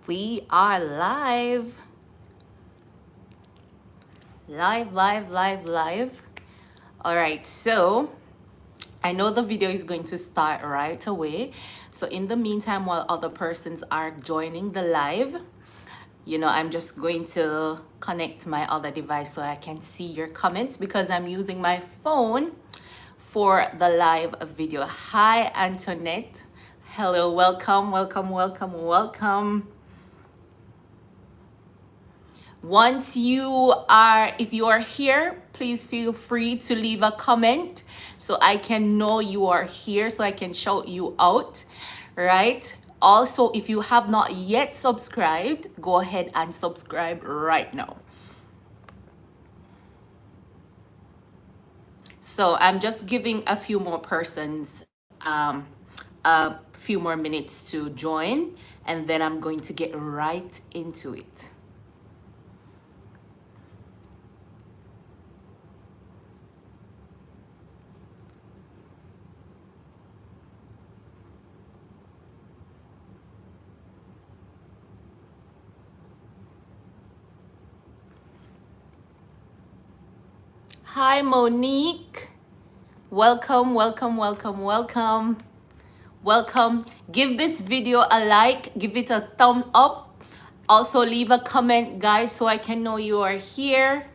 We are live. Live. All right, so I know the video is going to start right away. So in the meantime, while other persons are joining the live, I'm just going to connect my other device so I can see your comments because I'm using my phone for the live video. Hi, Antoinette. Hello, welcome. If you are here, please feel free to leave a comment so I can know you are here, so I can shout you out, right? Also, if you have not yet subscribed, go ahead and subscribe right now. So I'm just giving a few more persons a few more minutes to join, and then I'm going to get right into it. Hi, Monique. Welcome. Give this video a like, give it a thumb up. Also leave a comment, guys, so I can know you are here.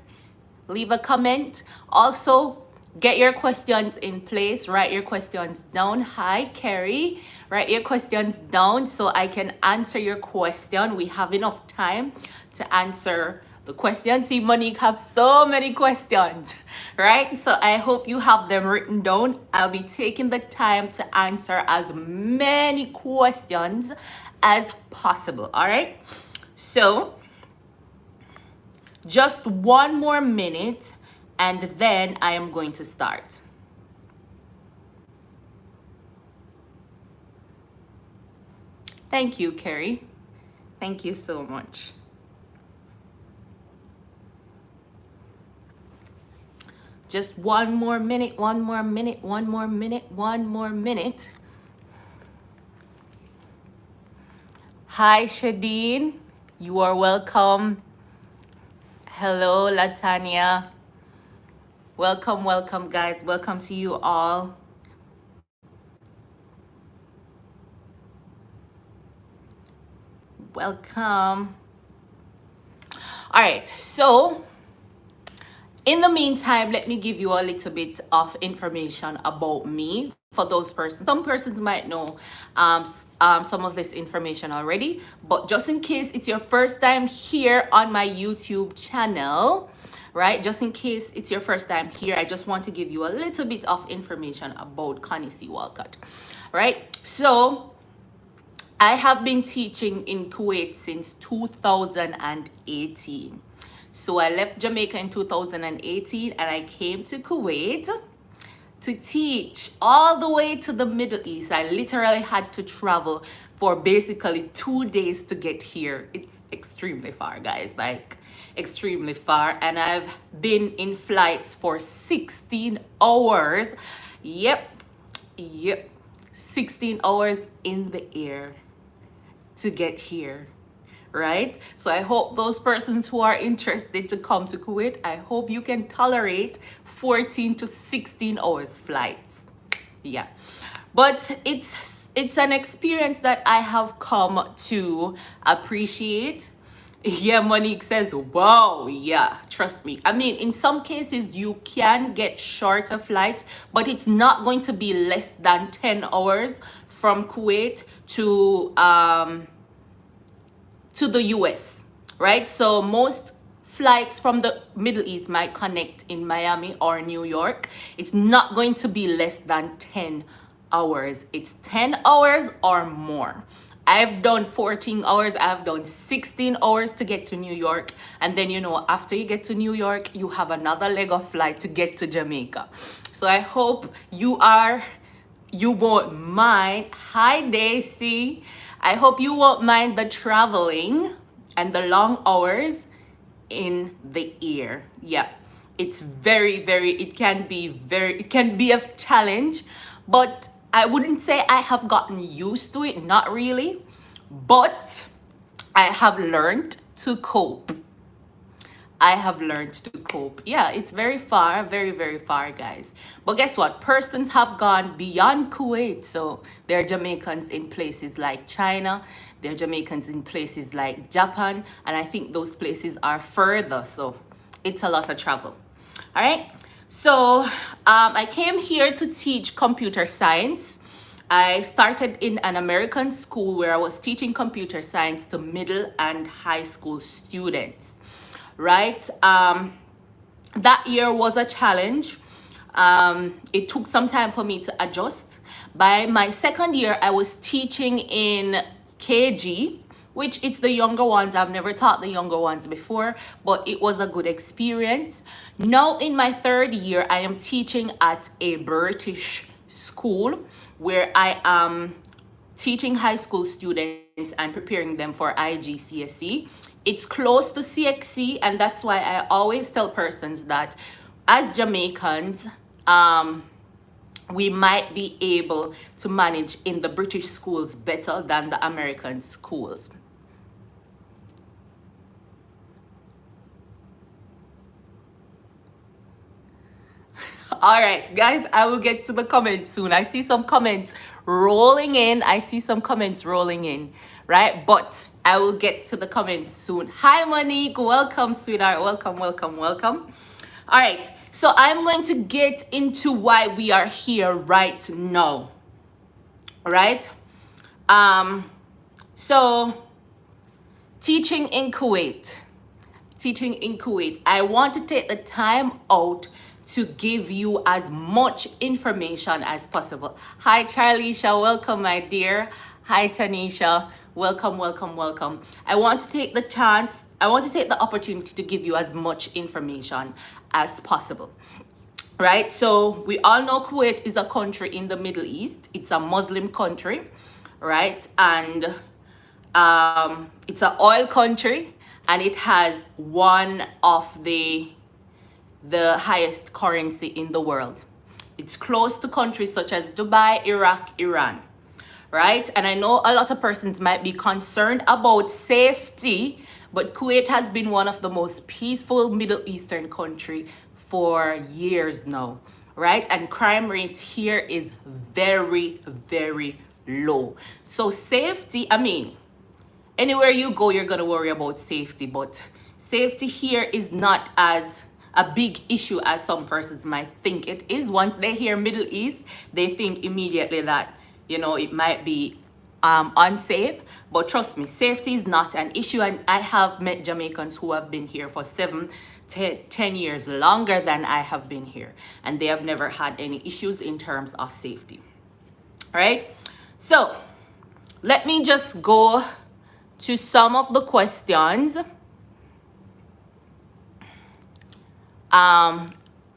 Leave a comment. Also, get your questions in place. Write your questions down. Hi, Carrie. Write your questions down so I can answer your question. We have enough time to answer the questions. See, Monique have so many questions, right? So I hope you have them written down. I'll be taking the time to answer as many questions as possible, all right? So just one more minute and then I am going to start. Thank you, Carrie. Thank you so much. Just one more minute. Hi, Shadeen. You are welcome. Hello, Latanya. Welcome, guys. Welcome to you all. Welcome. All right, so in the meantime, let me give you a little bit of information about me for those persons. Some persons might know some of this information already, but just in case it's your first time here on my YouTube channel, right? Just in case it's your first time here, I just want to give you a little bit of information about Connie C. Wildcat, right? So I have been teaching in Kuwait since 2018. So I left Jamaica in 2018 and I came to Kuwait to teach all the way to the Middle East. I literally had to travel for basically 2 days to get here. It's extremely far, guys, like extremely far. And I've been in flights for 16 hours. Yep, 16 hours in the air to get here, right? So I hope those persons who are interested to come to Kuwait, I hope you can tolerate 14 to 16 hours flights. Yeah, but it's an experience that I have come to appreciate. Yeah, Monique says, wow, yeah, trust me. I mean, in some cases you can get shorter flights, but it's not going to be less than 10 hours from Kuwait to the US, right? So most flights from the Middle East might connect in Miami or New York. It's not going to be less than 10 hours. It's 10 hours or more. I've done 14 hours, I've done 16 hours to get to New York. And then, after you get to New York, you have another leg of flight to get to Jamaica. So I hope you won't mind. Hi, Daisy. I hope you won't mind the traveling and the long hours in the air. Yeah, it's it can be a challenge, but I wouldn't say I have gotten used to it, not really. But I have learned to cope. I have learned to cope. Yeah, it's very far, very, very far, guys. But guess what? Persons have gone beyond Kuwait. So there are Jamaicans in places like China. There are Jamaicans in places like Japan. And I think those places are further. So it's a lot of travel. All right. So I came here to teach computer science. I started in an American school where I was teaching computer science to middle and high school students, right? That year was a challenge. It took some time for me to adjust. By my second year, I was teaching in KG, which it's the younger ones. I've never taught the younger ones before, but it was a good experience. Now in my third year, I am teaching at a British school where I am teaching high school students and preparing them for IGCSE. It's close to CXC, and that's why I always tell persons that as Jamaicans, we might be able to manage in the British schools better than the American schools. All right, guys, I will get to the comments soon. I see some comments rolling in. Right? But I will get to the comments soon. Hi, Monique. Welcome, sweetheart. Welcome, welcome, welcome. All right, so I'm going to get into why we are here right now. Right? So teaching in Kuwait. I want to take the time out to give you as much information as possible. Hi, Charlisha. Welcome, my dear. Hi, Tanisha. Welcome, welcome, welcome. I want to take the opportunity to give you as much information as possible. Right? So we all know Kuwait is a country in the Middle East. It's a Muslim country, right? And it's an oil country, and it has one of the highest currency in the world. It's close to countries such as Dubai, Iraq, Iran, right? And I know a lot of persons might be concerned about safety, but Kuwait has been one of the most peaceful Middle Eastern country for years now, right? And crime rate here is very, very low. So safety, I mean, anywhere you go, you're going to worry about safety, but safety here is not as a big issue as some persons might think it is. Once they hear Middle East, they think immediately that, you know, it might be unsafe. But trust me, safety is not an issue. And I have met Jamaicans who have been here for 10 years longer than I have been here, and they have never had any issues in terms of safety. All right? So let me just go to some of the questions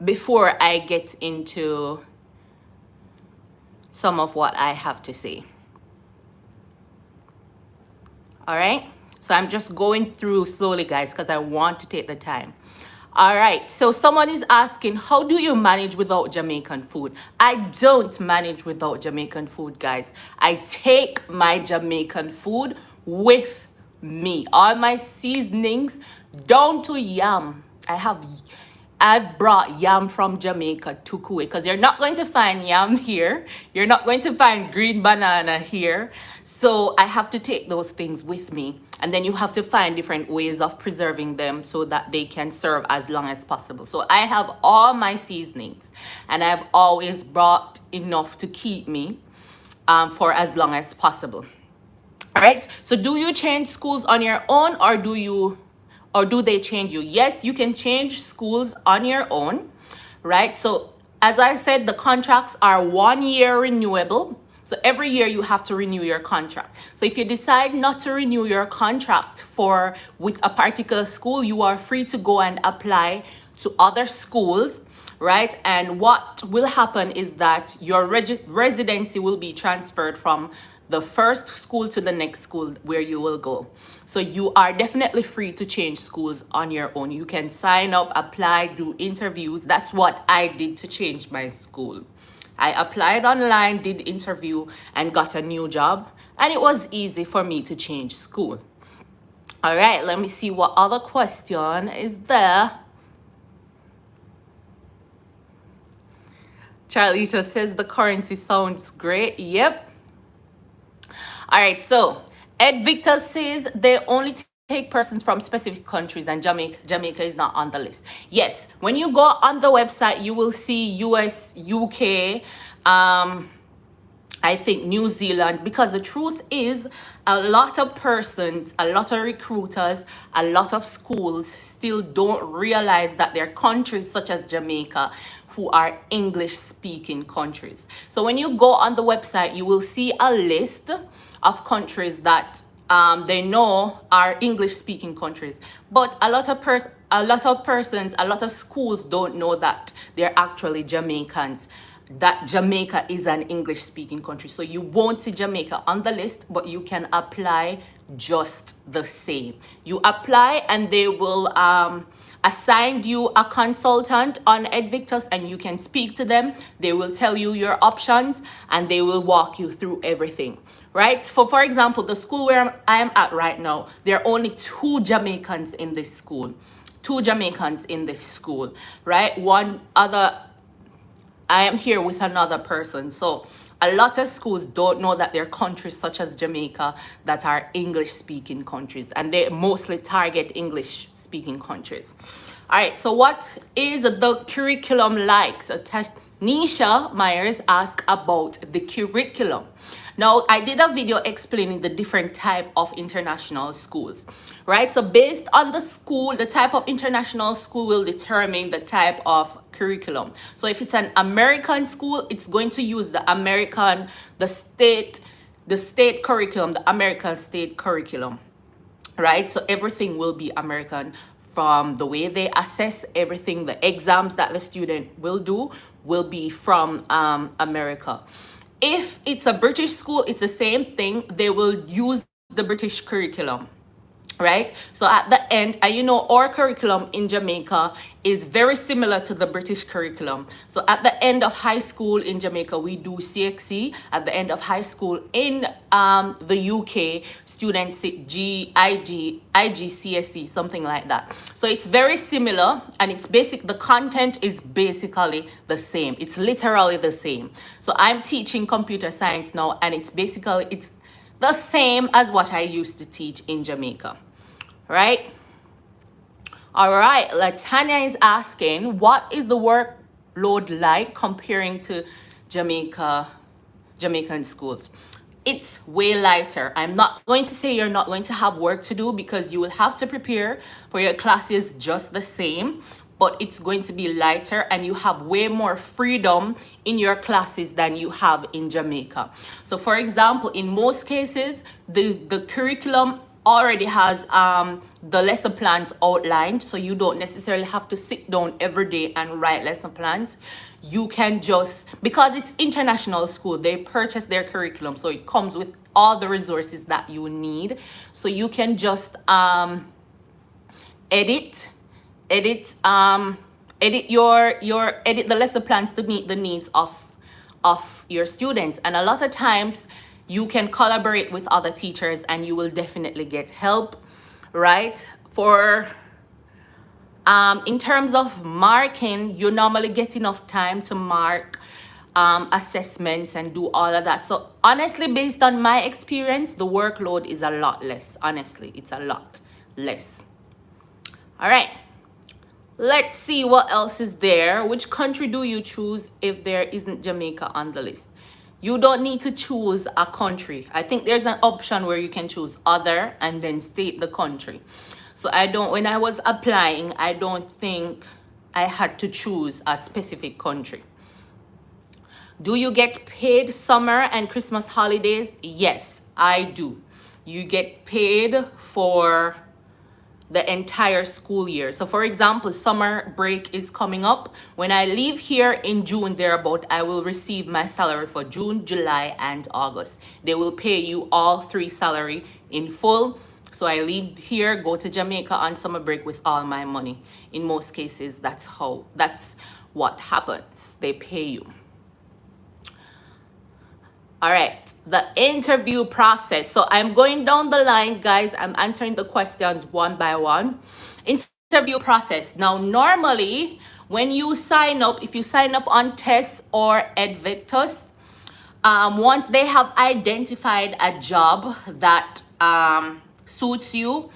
before I get into some of what I have to say. All right, so I'm just going through slowly, guys, because I want to take the time. All right, so someone is asking, how do you manage without Jamaican food? I don't manage without Jamaican food, guys. I take my Jamaican food with me. All my seasonings, down to yam. I've brought yam from Jamaica to Kuwait, because you're not going to find yam here. You're not going to find green banana here. So I have to take those things with me. And then you have to find different ways of preserving them so that they can serve as long as possible. So I have all my seasonings, and I've always brought enough to keep me for as long as possible. All right. So do you change schools on your own, or do they change you? Yes, you can change schools on your own, right? So as I said, the contracts are 1 year renewable. So every year you have to renew your contract. So if you decide not to renew your contract with a particular school, you are free to go and apply to other schools, right? And what will happen is that your residency will be transferred from the first school to the next school where you will go. So you are definitely free to change schools on your own. You can sign up, apply, do interviews. That's what I did to change my school. I applied online, did interview, and got a new job. And it was easy for me to change school. All right, let me see what other question is there. Charlie just says the currency sounds great. Yep. All right, so Ed Victor says they only take persons from specific countries, and Jamaica is not on the list. Yes, when you go on the website, you will see US, UK, I think New Zealand, because the truth is a lot of persons, a lot of recruiters, a lot of schools still don't realize that there are countries such as Jamaica who are English speaking countries. So when you go on the website, you will see a list of countries that they know are English speaking countries. But a lot of persons, a lot of schools don't know that they're actually Jamaicans, that Jamaica is an English speaking country. So you won't see Jamaica on the list, but you can apply just the same. You apply and they will assign you a consultant on EdVictus, and you can speak to them. They will tell you your options and they will walk you through everything. Right? For example, the school where I am at right now, there are only 2 Jamaicans in this school. 2 Jamaicans in this school, right? One other, I am here with another person. So a lot of schools don't know that there are countries such as Jamaica that are English speaking countries, and they mostly target English speaking countries. All right, so what is the curriculum like? So Nisha Myers asked about the curriculum. Now, I did a video explaining the different type of international schools, right? So based on the school, the type of international school will determine the type of curriculum. So if it's an American school, it's going to use the state curriculum, the American state curriculum, right? So everything will be American, from the way they assess everything. The exams that the student will do will be from America. If it's a British school, it's the same thing. They will use the British curriculum, right? So at the end, our curriculum in Jamaica is very similar to the British curriculum. So at the end of high school in Jamaica, we do CXC. At the end of high school in the UK, students sit IGCSE, something like that. So it's very similar, and the content is basically the same. It's literally the same. So I'm teaching computer science now, and it's the same as what I used to teach in Jamaica. Right? All right, Latanya is asking, what is the workload like comparing to Jamaican schools? It's way lighter. I'm not going to say you're not going to have work to do, because you will have to prepare for your classes just the same, but it's going to be lighter, and you have way more freedom in your classes than you have in Jamaica. So for example, in most cases, the curriculum already has the lesson plans outlined, so you don't necessarily have to sit down every day and write lesson plans. You can just, because it's international school, they purchase their curriculum, so it comes with all the resources that you need. So you can just edit the lesson plans to meet the needs of your students. And a lot of times you can collaborate with other teachers, and you will definitely get help, right? In terms of marking, you normally get enough time to mark assessments and do all of that. So honestly, based on my experience, the workload is a lot less. Honestly, it's a lot less. All right. Let's see what else is there. Which country do you choose if there isn't Jamaica on the list? You don't need to choose a country. I think there's an option where you can choose other and then state the country. So when I was applying, I don't think I had to choose a specific country. Do you get paid summer and Christmas holidays? Yes, I do. You get paid for the entire school year. So for example, summer break is coming up. When I leave here in June thereabout, I will receive my salary for June, July, and August. They will pay you all 3 salary in full. So I leave here, go to Jamaica on summer break with all my money. In most cases, that's what happens. They pay you. All right, the interview process. So I'm going down the line, guys. I'm answering the questions one by one. Interview process. Now, normally, when you sign up, if you sign up on Test or Edvictus, once they have identified a job that suits you,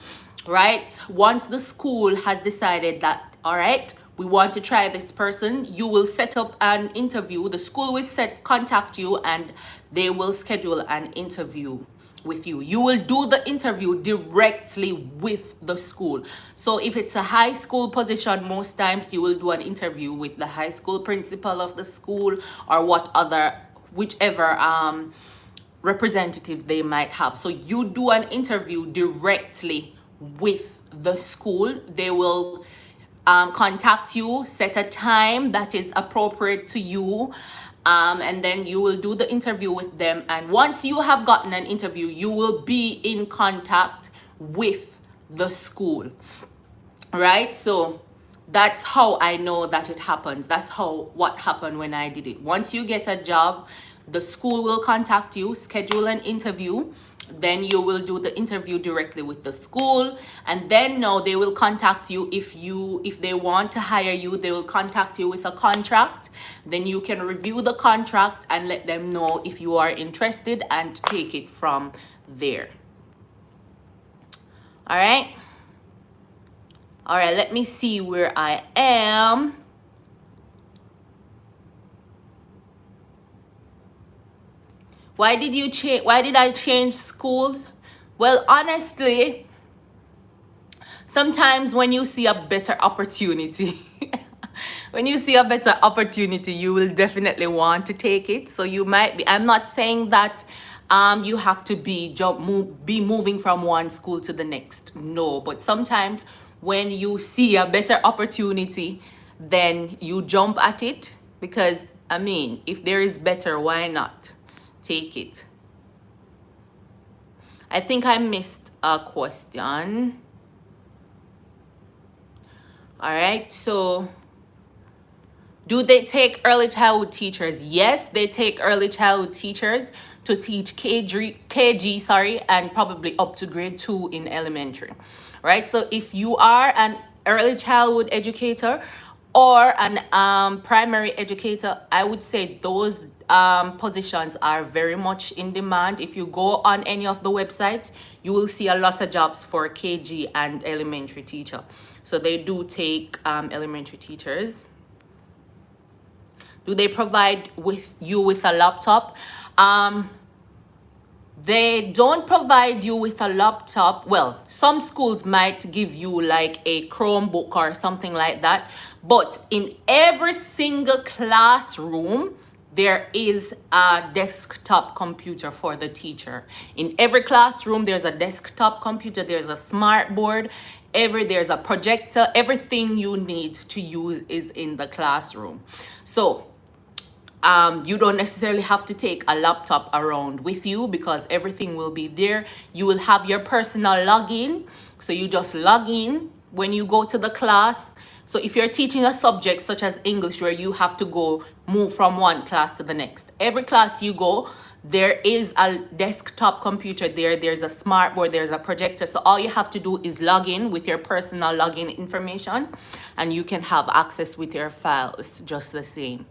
right? Once the school has decided that, all right, we want to try this person, you will set up an interview. The school will contact you and they will schedule an interview with you. You will do the interview directly with the school. So if it's a high school position, most times you will do an interview with the high school principal of the school or whichever representative they might have. So you do an interview directly with the school. They will contact you, set a time that is appropriate to you, and then you will do the interview with them. And once you have gotten an interview, you will be in contact with the school, right? So that's how I know that it happens. That's what happened when I did it. Once you get a job, the school will contact you, schedule an interview, then you will do the interview directly with the school, and then now they will contact you. If they want to hire you, they will contact you with a contract. Then you can review the contract and let them know if you are interested and take it from there. All right, let me see where I am. Why did I change schools? Well, honestly, sometimes when you see a better opportunity, you will definitely want to take it. So you might be, I'm not saying that you have to be moving from one school to the next. No, but sometimes when you see a better opportunity, then you jump at it, because I mean, if there is better, why not take it? I think I missed a question. All right, so do they take early childhood teachers? Yes, they take early childhood teachers to teach KG, and probably up to grade 2 in elementary, right? So if you are an early childhood educator or an primary educator, I would say those positions are very much in demand. If you go on any of the websites, you will see a lot of jobs for KG and elementary teacher. So they do take elementary teachers. Do they provide you with a laptop? They don't provide you with a laptop. Well, some schools might give you like a Chromebook or something like that. But in every single classroom, there is a desktop computer for the teacher. In every classroom, there's a desktop computer. There's a smart board. There's a projector. Everything you need to use is in the classroom. So you don't necessarily have to take a laptop around with you, because everything will be there. You will have your personal login. So you just log in when you go to the class. So if you're teaching a subject such as English, where you have to move from one class to the next, every class you go, there is a desktop computer there. There's a smart board, there's a projector. So all you have to do is log in with your personal login information, and you can have access with your files just the same.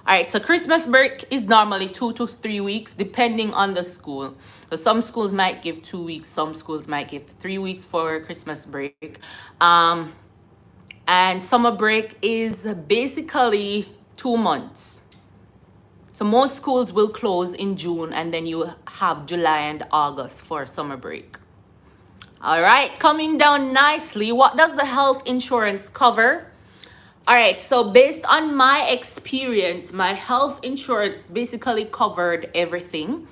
All right, so Christmas break is normally 2 to 3 weeks, depending on the school. So some schools might give 2 weeks, some schools might give 3 weeks for Christmas break. And summer break is basically 2 months. So most schools will close in June, and then you have July and August for summer break. All right, coming down nicely, what does the health insurance cover? All right, so based on my experience, my health insurance basically covered everything,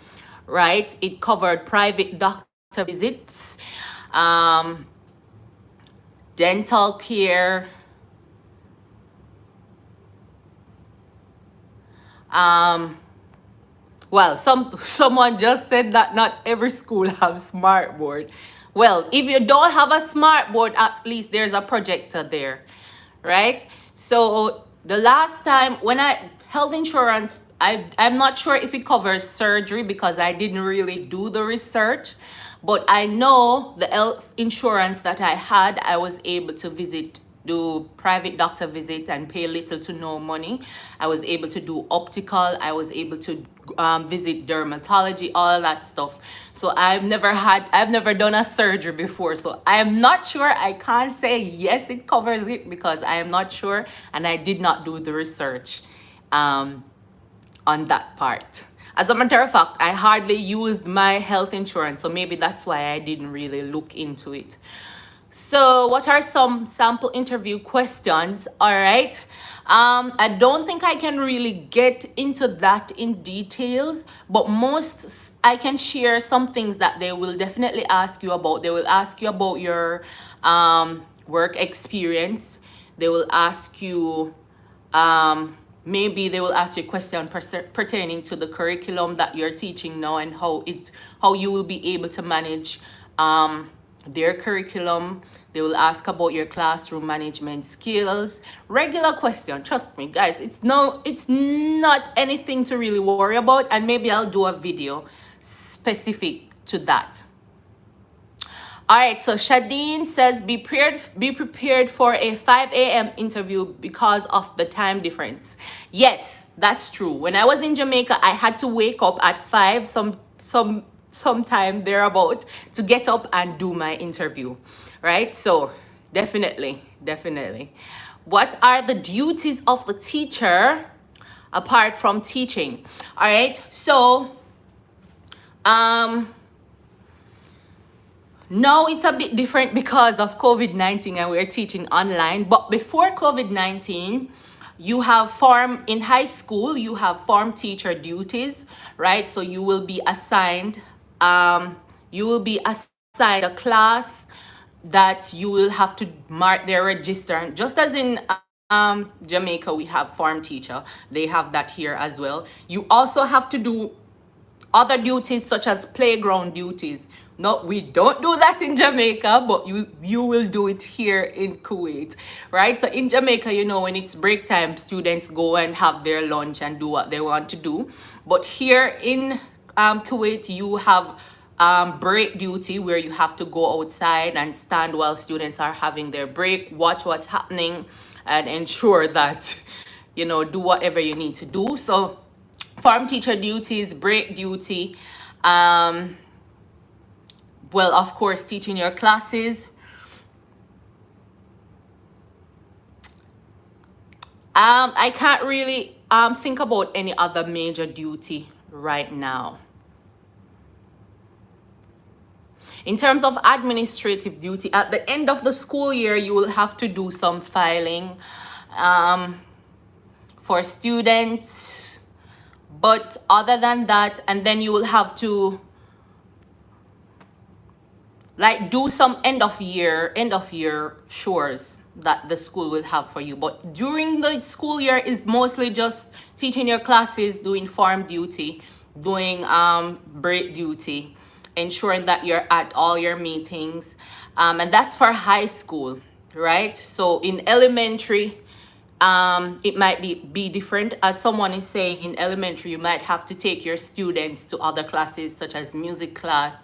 right? It covered private doctor visits, dental care, well, someone just said that not every school have smart board. Well, if you don't have a smart board, at least there's a projector there, right? So the last time when I health insurance, I'm not sure if it covers surgery because I didn't really do the research, but I know the health insurance that I had, I was able to do private doctor visits and pay little to no money. I was able to do optical. I was able to visit dermatology, all that stuff. So I've never done a surgery before. So I'm not sure. I can't say yes, it covers it because I am not sure, and I did not do the research on that part. As a matter of fact, I hardly used my health insurance, so maybe that's why I didn't really look into it. So what are some sample interview questions? All right. I don't think I can really get into that in details, but most I can share some things that they will definitely ask you about. They will ask you about your work experience. They will ask you, maybe they will ask you a question pertaining to the curriculum that you're teaching now and how you will be able to manage their curriculum. They will ask about your classroom management skills. Regular question, trust me guys, it's not anything to really worry about, and maybe I'll do a video specific to that. All right, so Shadeen says be prepared for a 5 a.m. interview because of the time difference. Yes, that's true. When I was in Jamaica, I had to wake up at 5 sometime thereabout to get up and do my interview, right? So definitely. What are the duties of the teacher apart from teaching? All right, so now it's a bit different because of COVID-19 and we're teaching online. But before COVID-19, you have in high school, you have form teacher duties, right? So you will be assigned a class that you will have to mark their register. And just as in Jamaica, we have form teacher. They have that here as well. You also have to do other duties such as playground duties. No, we don't do that in Jamaica, but you will do it here in Kuwait, right? So in Jamaica, you know, when it's break time, students go and have their lunch and do what they want to do. But here in Kuwait, you have break duty where you have to go outside and stand while students are having their break, watch what's happening, and ensure that, you know, do whatever you need to do. So form teacher duties, break duty, well, of course, teaching your classes. I can't really think about any other major duty right now. In terms of administrative duty, at the end of the school year, you will have to do some filing for students. But other than that, and then you will have to like do some end of year chores that the school will have for you. But during the school year is mostly just teaching your classes, doing form duty, doing break duty, ensuring that you're at all your meetings, and that's for high school, right? So in elementary, it might be different. As someone is saying, in elementary you might have to take your students to other classes such as music class,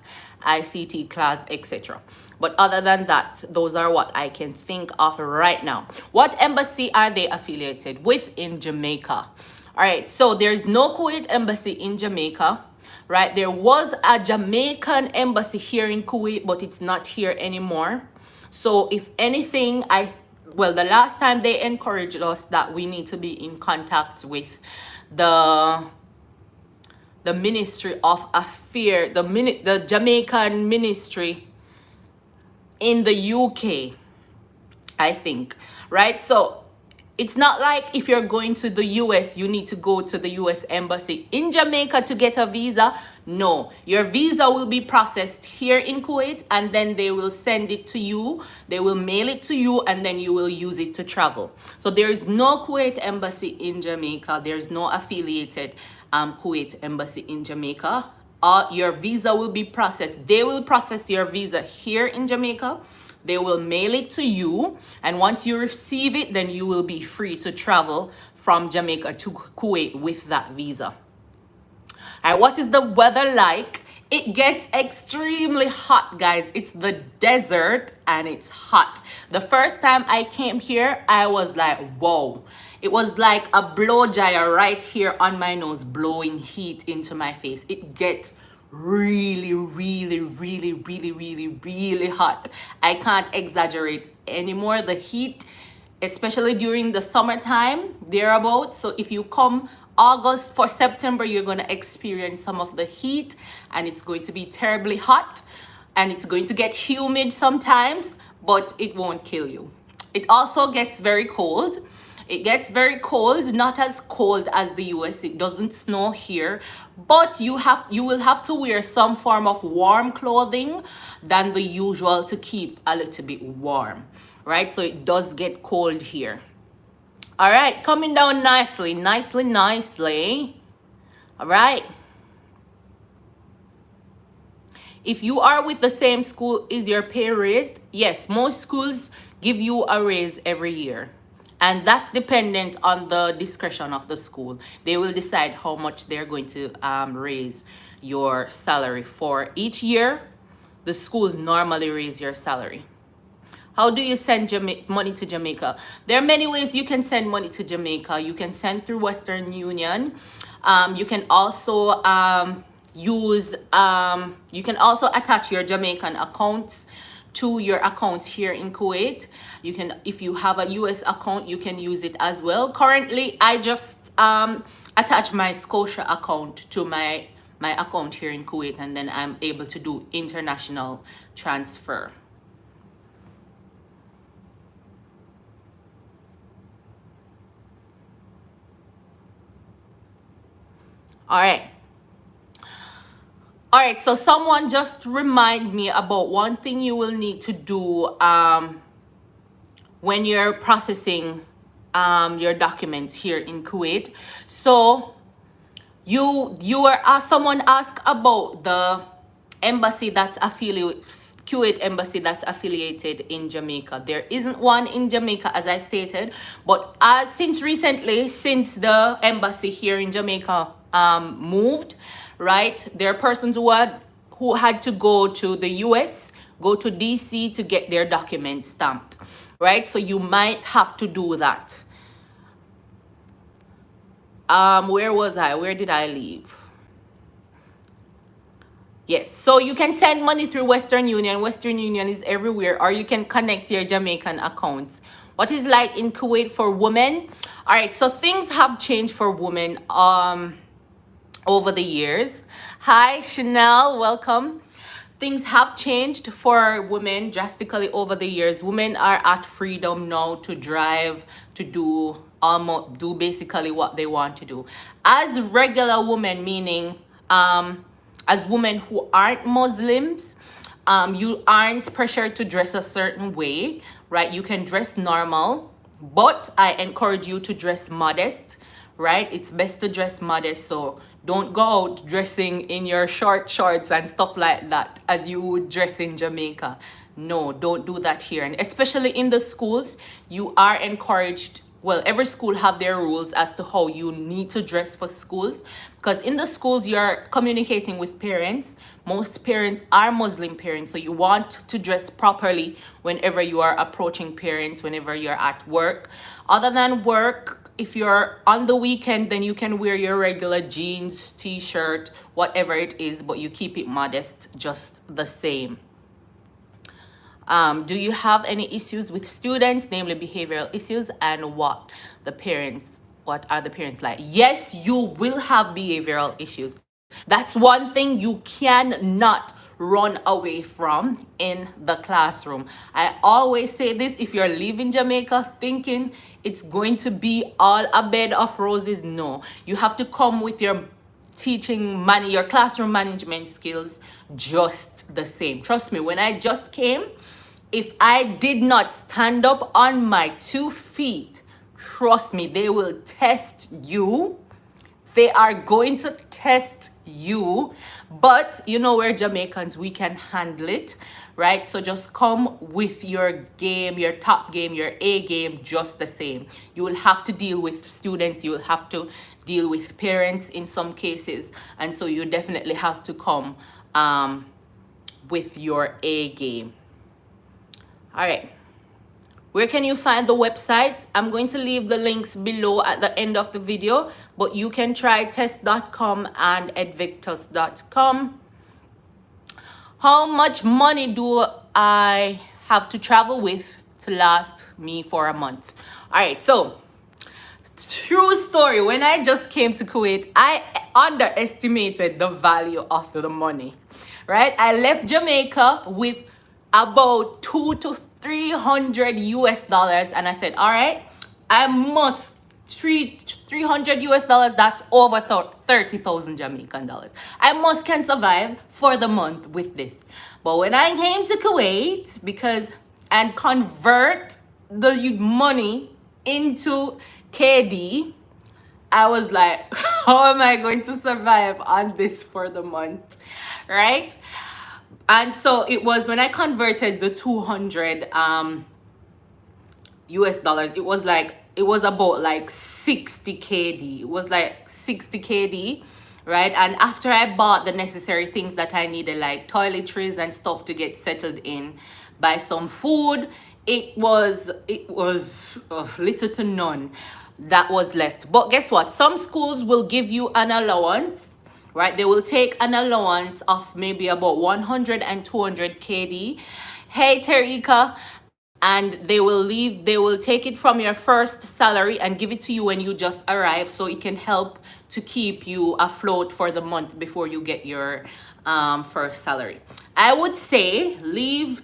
ICT class, etc. But other than that, those are what I can think of right now. What embassy are they affiliated with in Jamaica? All right, so there's no Kuwait embassy in Jamaica, right? There was a Jamaican embassy here in Kuwait, but it's not here anymore. So if anything, well, the last time they encouraged us that we need to be in contact with the Ministry of Affairs, the Jamaican ministry in the UK, I think, right? So it's not like if you're going to the US, you need to go to the US embassy in Jamaica to get a visa. No, your visa will be processed here in Kuwait, and then they will send it to you. They will mail it to you, and then you will use it to travel. So there is no Kuwait embassy in Jamaica. There's no affiliated Kuwait embassy in Jamaica. Your visa will be processed. They will process your visa here in Jamaica. They will mail it to you, and once you receive it, then you will be free to travel from Jamaica to Kuwait with that visa. All right, what is the weather like? It gets extremely hot, guys. It's the desert and it's hot. The first time I came here, I was like, whoa. It was like a blow dryer right here on my nose, blowing heat into my face. It gets really, really, really, really, really, really hot. I can't exaggerate anymore. The heat, especially during the summertime, thereabouts. So if you come August for September, you're going to experience some of the heat, and it's going to be terribly hot, and it's going to get humid sometimes, but it won't kill you. It also gets very cold. It gets very cold, not as cold as the US. It doesn't snow here, but you will have to wear some form of warm clothing than the usual to keep a little bit warm, right? So it does get cold here. All right, coming down nicely, nicely, nicely. All right. If you are with the same school, is your pay raised? Yes, most schools give you a raise every year. And that's dependent on the discretion of the school. They will decide how much they're going to raise your salary for each year. The schools normally raise your salary. How do you send money to Jamaica? There are many ways you can send money to Jamaica. You can send through Western Union. You can also you can also attach your Jamaican accounts to your accounts here in Kuwait. You can, if you have a US account, you can use it as well. Currently, I just attach my Scotia account to my account here in Kuwait, and then I'm able to do international transfer. All right, so someone just remind me about one thing you will need to do when you're processing your documents here in Kuwait. So someone asked about the embassy that's affiliated, Kuwait embassy that's affiliated in Jamaica. There isn't one in Jamaica, as I stated, but since recently, since the embassy here in Jamaica moved, right, there are persons who had to go to the US, go to DC to get their documents stamped, right? So you might have to do that. Where was I? Where did I leave? Yes, so you can send money through Western Union. Western Union is everywhere, or you can connect your Jamaican accounts. What is like in Kuwait for women? All right, so things have changed for women over the years. Hi, Chanel, welcome. Things have changed for women drastically over the years. Women are at freedom now to drive, to do basically what they want to do. As regular women, meaning as women who aren't Muslims, you aren't pressured to dress a certain way, right? You can dress normal, but I encourage you to dress modest, right? It's best to dress modest, so don't go out dressing in your short shorts and stuff like that as you would dress in Jamaica. No, don't do that here. And especially in the schools, you are encouraged. Well, every school have their rules as to how you need to dress for schools, because in the schools you're communicating with parents. Most parents are Muslim parents, so you want to dress properly whenever you are approaching parents, whenever you're at work. Other than work, if you're on the weekend, then you can wear your regular jeans, t-shirt, whatever it is, but you keep it modest just the same. Do you have any issues with students, namely behavioral issues, and what are the parents like? Yes, you will have behavioral issues. That's one thing you cannot run away from in the classroom. I always say this: if you're leaving Jamaica thinking it's going to be all a bed of roses, no. You have to come with your your classroom management skills just the same. Trust me, when I just came, if I did not stand up on my 2 feet, trust me, they will test you. they are going to test you, but you know, we're Jamaicans, we can handle it, right? So just come with your game, your top game, your A game, just the same. You will have to deal with students, you will have to deal with parents in some cases, and so you definitely have to come with your A game. All right. Where can you find the website? I'm going to leave the links below at the end of the video, but you can try test.com and edvictus.com. How much money do I have to travel with to last me for a month? All right, so true story. When I just came to Kuwait, I underestimated the value of the money, right? I left Jamaica with about 200 to 300 US dollars, and I said, all right, I must 300 US dollars, that's over 30,000 Jamaican dollars. I must can survive for the month with this. But when I came to Kuwait, and convert the money into KD, I was like, how am I going to survive on this for the month, right? And so it was when I converted the 200 US dollars, it was about like 60 KD. It was like 60 KD, right? And after I bought the necessary things that I needed, like toiletries and stuff to get settled in, buy some food, it was little to none that was left. But guess what? Some schools will give you an allowance, right? They will take an allowance of maybe about 100 and 200 KD. Hey, Terika. And they will take it from your first salary and give it to you when you just arrive, so it can help to keep you afloat for the month before you get your first salary. I would say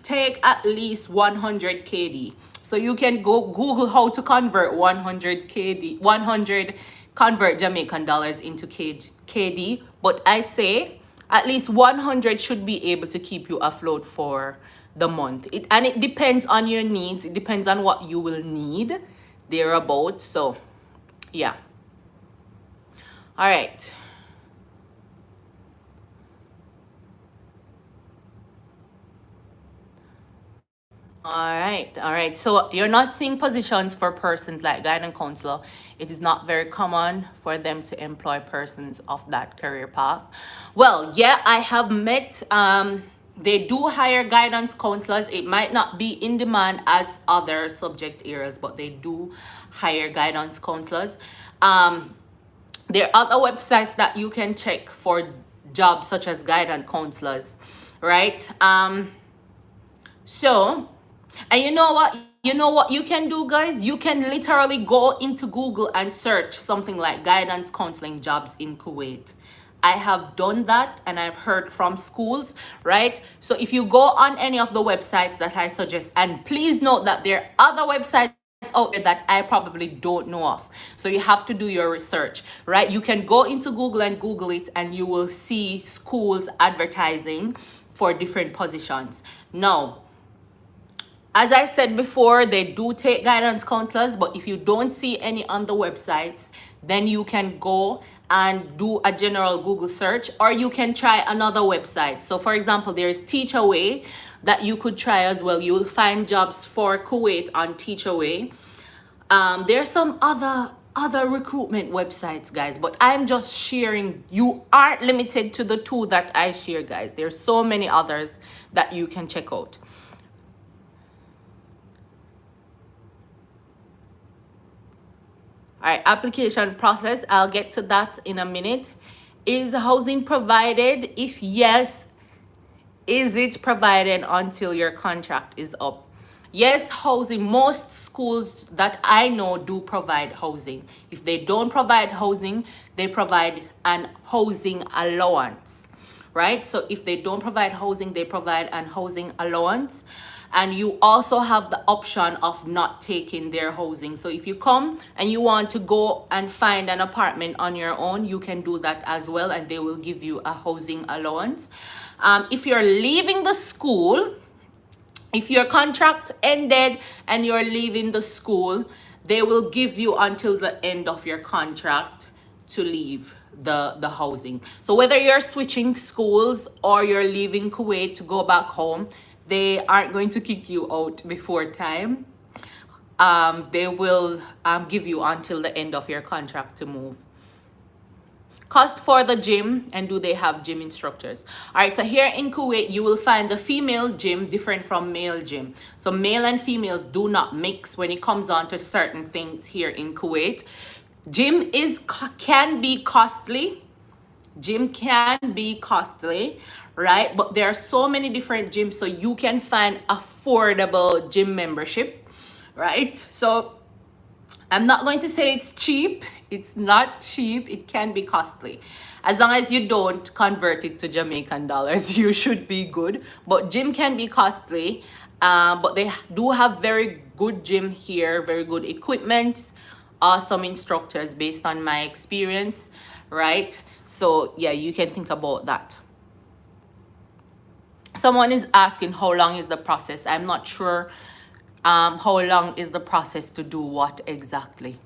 take at least 100 KD. So you can go Google how to convert 100 KD, 100 convert Jamaican dollars into KD, but I say at least 100 should be able to keep you afloat for the month. It depends on your needs. It depends on what you will need thereabout. So yeah. All right. All right. So you're not seeing positions for persons like guidance counselor. It is not very common for them to employ persons of that career path. Well, yeah, I have met, they do hire guidance counselors. It might not be in demand as other subject areas, but they do hire guidance counselors. There are other websites that you can check for jobs such as guidance counselors, right? So, and you know what you can do, guys? You can literally go into Google and search something like guidance counseling jobs in Kuwait. I have done that, and I've heard from schools, right? So if you go on any of the websites that I suggest, and please note that there are other websites out there that I probably don't know of. So you have to do your research, right? You can go into Google and Google it, and you will see schools advertising for different positions. Now, as I said before, they do take guidance counselors, but if you don't see any on the websites, then you can go and do a general Google search, or you can try another website. So for example, there's Teachaway that you could try as well. You will find jobs for Kuwait on Teachaway. There's some other recruitment websites, guys, but I'm just sharing. You aren't limited to the two that I share, guys. There's so many others that you can check out. All right, application process, I'll get to that in a minute. Is housing provided? If yes, is it provided until your contract is up? Yes, housing. Most schools that I know do provide housing. If they don't provide housing, they provide an housing allowance, right? So if they don't provide housing, they provide an housing allowance. And you also have the option of not taking their housing. So if you come and you want to go and find an apartment on your own, you can do that as well, and they will give you a housing allowance. If you're leaving the school, if your contract ended and you're leaving the school, they will give you until the end of your contract to leave the housing. So whether you're switching schools or you're leaving Kuwait to go back home, they aren't going to kick you out before time. They will give you until the end of your contract to move. Cost for the gym, and do they have gym instructors? All right, so here in Kuwait, you will find the female gym different from male gym. So male and females do not mix when it comes on to certain things here in Kuwait. Gym can be costly. Gym can be costly, right? But there are so many different gyms, so you can find affordable gym membership, right? So I'm not going to say it's cheap. It's not cheap. It can be costly. As long as you don't convert it to Jamaican dollars, you should be good. But gym can be costly. But they do have very good gym here, very good equipment, awesome instructors based on my experience, right? So yeah, you can think about that. Someone is asking how long is the process. I'm not sure how long is the process to do what exactly.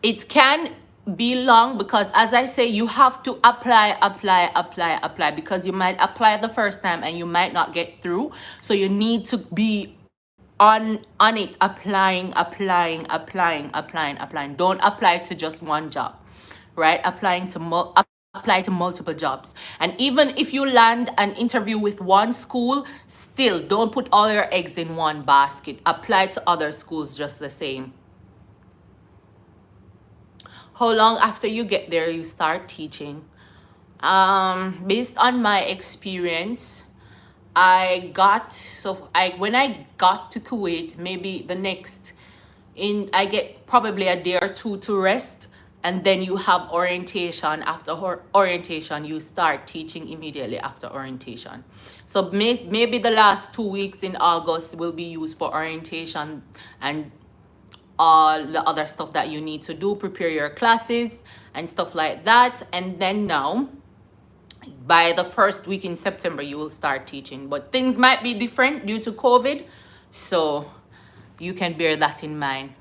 It can be long because, as I say, you have to apply because you might apply the first time and you might not get through. So you need to be on it, applying. Don't apply to just one job, right? Apply to multiple jobs. And even if you land an interview with one school, still don't put all your eggs in one basket. Apply to other schools just the same. How long after you get there you start teaching? Based on my experience, when I got to Kuwait, maybe I get probably a day or two to rest, and then you have orientation. After orientation, you start teaching immediately after orientation. So maybe the last 2 weeks in August will be used for orientation and all the other stuff that you need to do, prepare your classes and stuff like that. And then now, by the first week in September, you will start teaching. But things might be different due to COVID, so you can bear that in mind.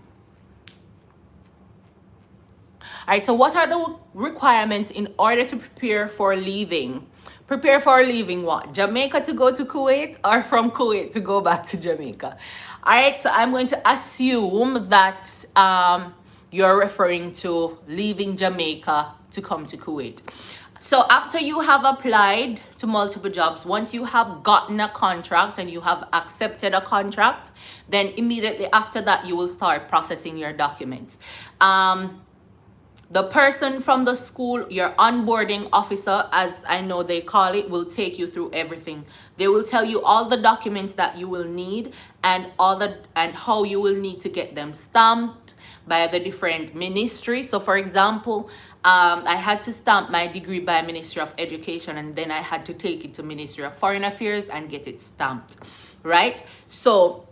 All right, so what are the requirements in order to prepare for leaving? Prepare for leaving what? Jamaica to go to Kuwait, or from Kuwait to go back to Jamaica? All right, so I'm going to assume that you're referring to leaving Jamaica to come to Kuwait. So after you have applied to multiple jobs, once you have gotten a contract and you have accepted a contract, then immediately after that, you will start processing your documents. The person from the school, your onboarding officer, as I know they call it, will take you through everything. They will tell you all the documents that you will need and how you will need to get them stamped by the different ministries. So for example, I had to stamp my degree by Ministry of Education, and then I had to take it to Ministry of Foreign Affairs and get it stamped, right? So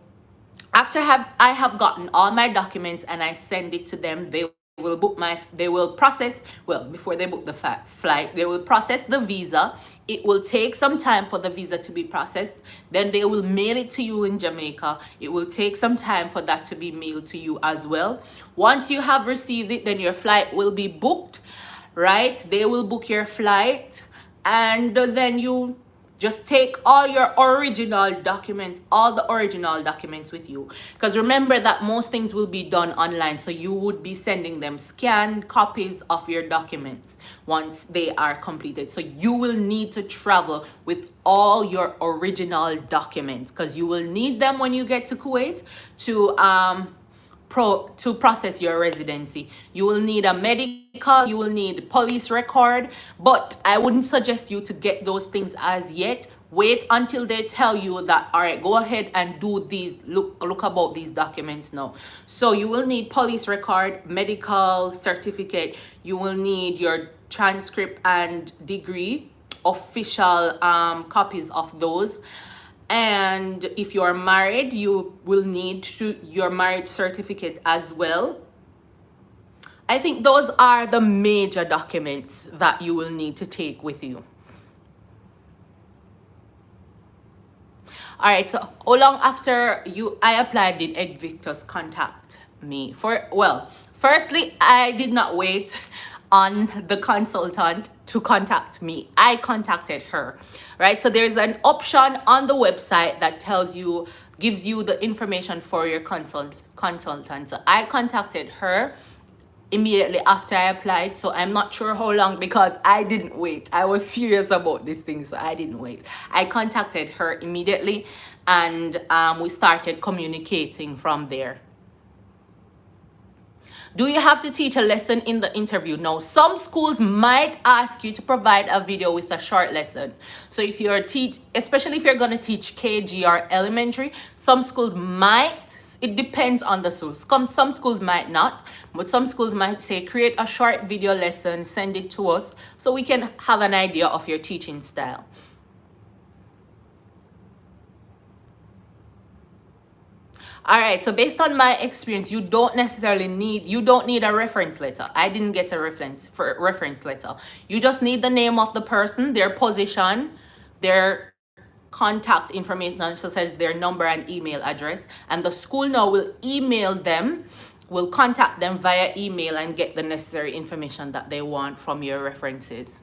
after I have gotten all my documents and I send it to them, they will process, well, before they book the flight, they will process the visa. It will take some time for the visa to be processed. Then they will mail it to you in Jamaica. It will take some time for that to be mailed to you as well. Once you have received it, then your flight will be booked, right? They will book your flight, and then you just take all your original documents, all the original documents with you. Because remember that most things will be done online. So you would be sending them scanned copies of your documents once they are completed. So you will need to travel with all your original documents, because you will need them when you get to Kuwait to process your residency. You will need a medical, you will need police record, but I wouldn't suggest you to get those things as yet. Wait until they tell you that, all right, go ahead and do these, look about these documents now. So you will need police record, medical certificate, you will need your transcript and degree, official copies of those. And if you are married, you will need your marriage certificate as well. I think those are the major documents that you will need to take with you. All right, so how long after I applied did Edvictus contact me? Firstly, I did not wait on the consultant to contact me. I contacted her, right? So there's an option on the website that tells you, gives you the information for your consultant. So I contacted her immediately after I applied. So I'm not sure how long, because I didn't wait. I was serious about this thing, so I didn't wait. I contacted her immediately, and we started communicating from there. Do you have to teach a lesson in the interview? No. Some schools might ask you to provide a video with a short lesson. So if you're especially if you're going to teach KG or elementary, some schools might, it depends on the school. Some schools might not, but some schools might say, create a short video lesson, send it to us so we can have an idea of your teaching style. All right, so based on my experience, you don't need a reference letter. I didn't get a reference letter. You just need the name of the person, their position, their contact information, such as their number and email address, and the school now will will contact them via email and get the necessary information that they want from your references.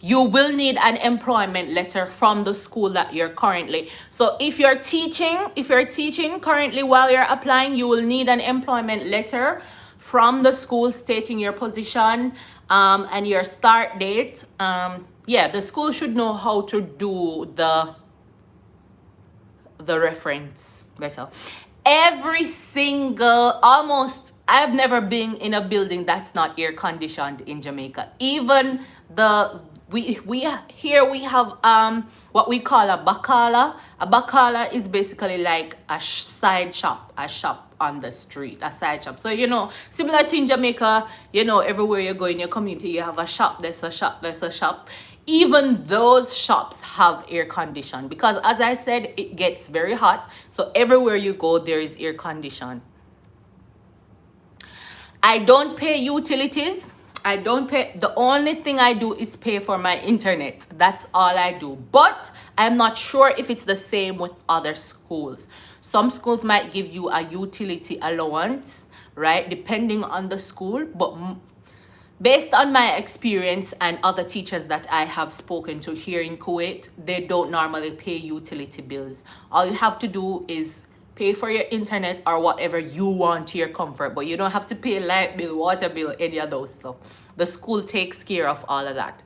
You will need an employment letter from the school that you're currently. So if you're teaching currently while you're applying, you will need an employment letter from the school stating your position and your start date. Yeah, the school should know how to do the reference letter. Every single, I've never been in a building that's not air conditioned in Jamaica. Even we have what we call a bakala. A bakala is basically like a side shop, a shop on the street, a side shop. So similar to in Jamaica, everywhere you go in your community, you have a shop, there's a shop, there's a shop. Even those shops have air condition, because as I said, it gets very hot. So everywhere you go, there is air condition. I don't pay utilities. I don't pay. The only thing I do is pay for my internet. That's all I do. But I'm not sure if it's the same with other schools. Some schools might give you a utility allowance, right? Depending on the school. But based on my experience and other teachers that I have spoken to here in Kuwait, they don't normally pay utility bills. All you have to do is pay for your internet or whatever you want to your comfort, but you don't have to pay light bill, water bill, any of those stuff. The school takes care of all of that.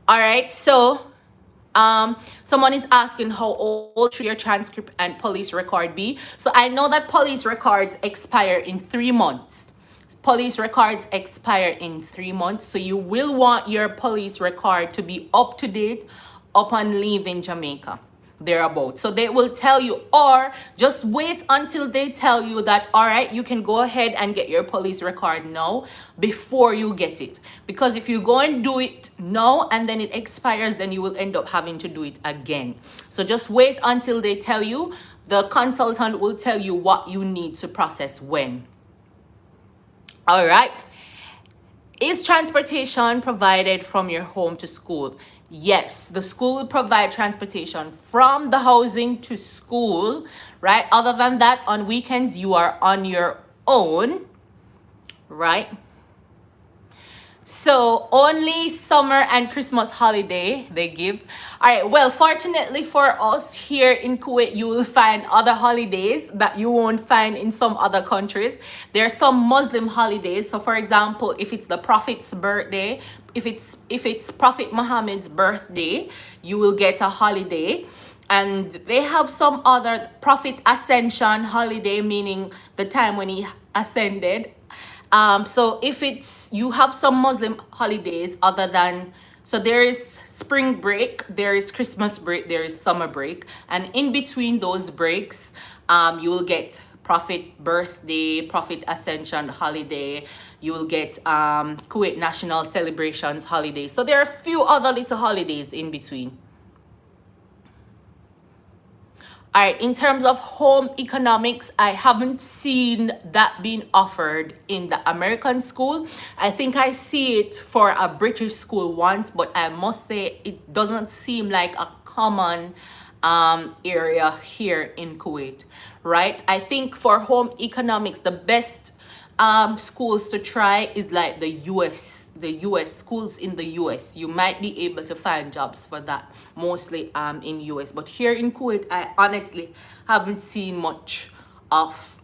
All right, so someone is asking how old should your transcript and police record be. So I know that police records expire in 3 months. Police records expire in 3 months, so you will want your police record to be up to date upon leaving Jamaica, thereabout. So they will tell you, or just wait until they tell you that, all right, you can go ahead and get your police record now before you get it. Because if you go and do it now and then it expires, then you will end up having to do it again. So just wait until they tell you. The consultant will tell you what you need to process when. All right. Is transportation provided from your home to school? Yes, the school will provide transportation from the housing to school, right? Other than that, on weekends, you are on your own, right? So only summer and Christmas holiday they give. All right, well, fortunately for us here in Kuwait, you will find other holidays that you won't find in some other countries. There are some Muslim holidays. So for example, if it's the Prophet's birthday, if it's Prophet Muhammad's birthday, you will get a holiday. And they have some other Prophet Ascension holiday, meaning the time when he ascended. So if you have some Muslim holidays other than, so there is spring break, there is Christmas break, there is summer break, and in between those breaks, you will get Prophet birthday, Prophet Ascension holiday, you will get Kuwait National Celebrations holiday. So there are a few other little holidays in between. All right, in terms of home economics, I haven't seen that being offered in the American school. I think I see it for a British school once, but I must say it doesn't seem like a common area here in Kuwait, right? I think for home economics, the best schools to try is like the US schools in the US. You might be able to find jobs for that, mostly in US. But here in Kuwait, I honestly haven't seen much of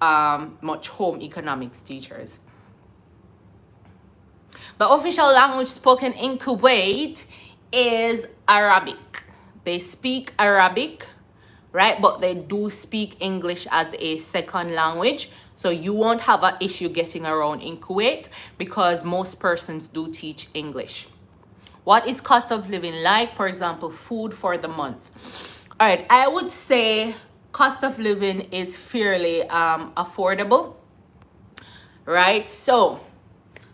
much home economics teachers. The official language spoken in Kuwait is Arabic. They speak Arabic, right? But they do speak English as a second language. So you won't have an issue getting around in Kuwait because most persons do teach English. What is cost of living like? For example, food for the month. All right, I would say cost of living is fairly affordable, right? So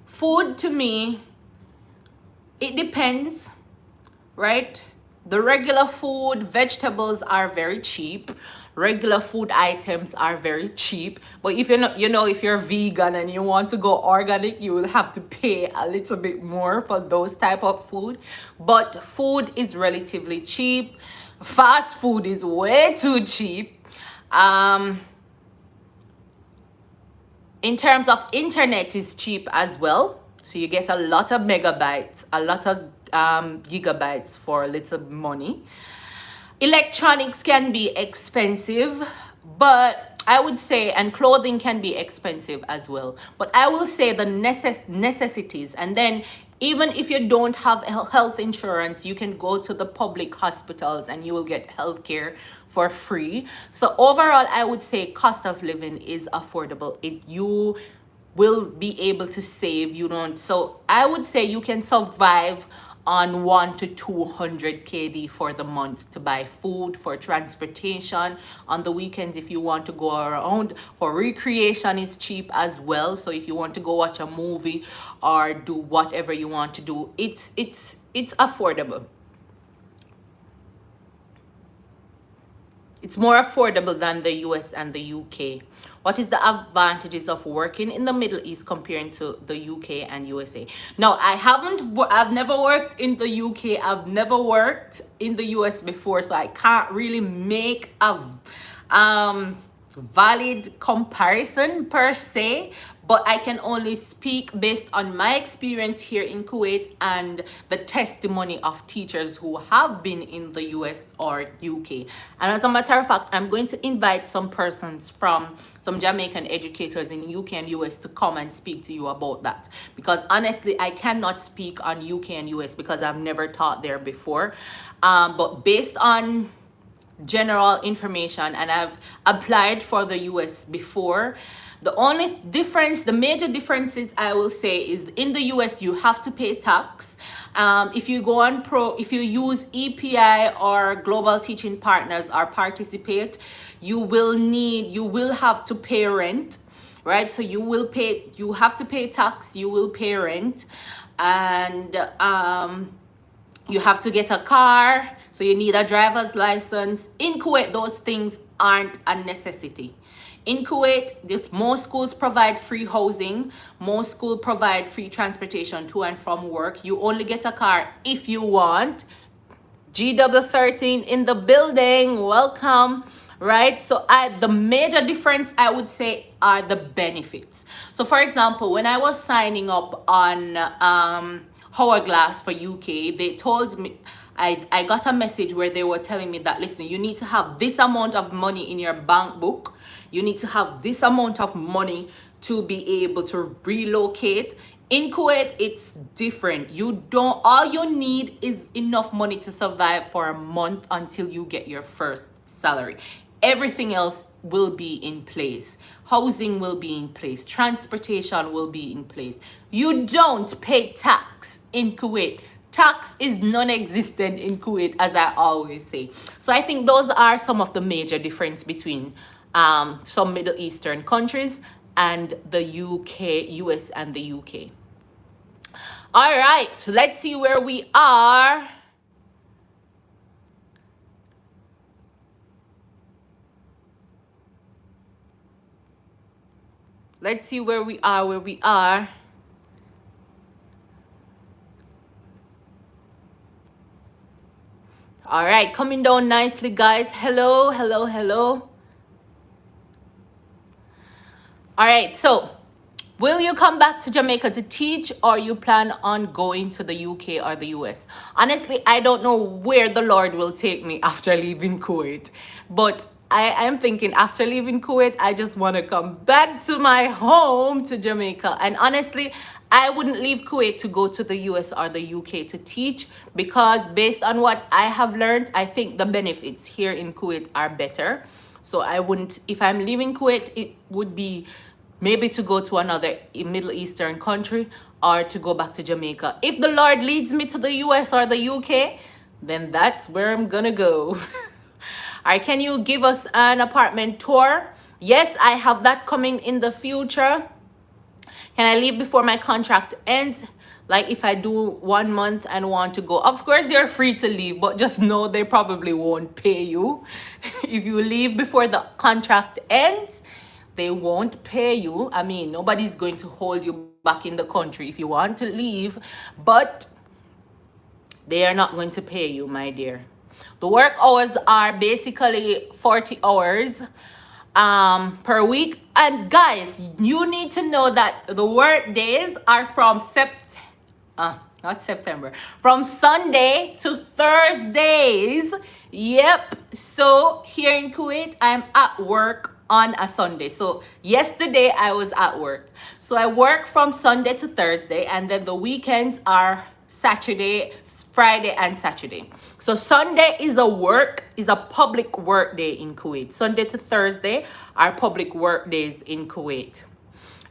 food to me, it depends, right? The regular food, vegetables are very cheap. Regular food items are very cheap. But if you're not, if you're vegan and you want to go organic, you will have to pay a little bit more for those type of food. But food is relatively cheap. Fast food is way too cheap. In terms of internet is cheap as well. So you get a lot of megabytes, a lot of gigabytes for little money. Electronics can be expensive, but I would say, and clothing can be expensive as well. But I will say the necessities, and then even if you don't have health insurance, you can go to the public hospitals and you will get health care for free. So overall, I would say cost of living is affordable. You will be able to save. So I would say you can survive on 1 to 200 KD for the month to buy food, for transportation on the weekends if you want to go around. For recreation is cheap as well. So if you want to go watch a movie or do whatever you want to do, it's affordable. It's more affordable than the US and the UK. What is the advantages of working in the Middle East comparing to the UK and USA? Now, I've never worked in the UK. I've never worked in the US before, so I can't really make a valid comparison per se, but I can only speak based on my experience here in Kuwait and the testimony of teachers who have been in the US or UK. And as a matter of fact, I'm going to invite some persons from some Jamaican educators in UK and US to come and speak to you about that, because honestly I cannot speak on UK and US because I've never taught there before, but based on general information, and I've applied for the US before. The major differences I will say is in the US you have to pay tax. If you use EPI or Global Teaching Partners or participate, you will have to pay rent, right? So you have to pay tax, you will pay rent, and you have to get a car, so you need a driver's license. In Kuwait, those things aren't a necessity. In Kuwait, most schools provide free housing. Most schools provide free transportation to and from work. You only get a car if you want. GW13 in the building, welcome. Right? So the major difference I would say are the benefits. So for example, when I was signing up on Hourglass for UK, they told me, I got a message where they were telling me that, listen, you need to have this amount of money in your bank book. You need to have this amount of money to be able to relocate. In Kuwait, it's different. All you need is enough money to survive for a month until you get your first salary. Everything else will be in place. Housing will be in place. Transportation will be in place. You don't pay tax in Kuwait. Tax is non-existent in Kuwait, as I always say. So I think those are some of the major difference between some Middle Eastern countries and the UK, US and the UK. All right, let's see where we are. Let's see where we are. All right, coming down nicely, guys. Hello, hello, hello. All right, so will you come back to Jamaica to teach, or you plan on going to the UK or the US? Honestly, I don't know where the Lord will take me after leaving Kuwait, but I am thinking after leaving Kuwait, I just want to come back to my home to Jamaica. And honestly, I wouldn't leave Kuwait to go to the US or the UK to teach, because based on what I have learned, I think the benefits here in Kuwait are better. So I wouldn't, if I'm leaving Kuwait, it would be maybe to go to another Middle Eastern country, or to go back to Jamaica. If the Lord leads me to the US or the UK, then that's where I'm gonna go. All right, can you give us an apartment tour? Yes, I have that coming in the future. Can I leave before my contract ends? Like if I do 1 month and want to go, of course you're free to leave, but just know they probably won't pay you. If you leave before the contract ends, they won't pay you. I mean, nobody's going to hold you back in the country if you want to leave, but they are not going to pay you, my dear. The work hours are basically 40 hours per week. And guys, you need to know that the work days are from from Sunday to Thursdays. Yep. So here in Kuwait, I'm at work on a Sunday. So yesterday I was at work. So I work from Sunday to Thursday, and then the weekends are Saturday, Friday, and Saturday. So Sunday is a public work day in Kuwait. Sunday to Thursday are public work days in Kuwait.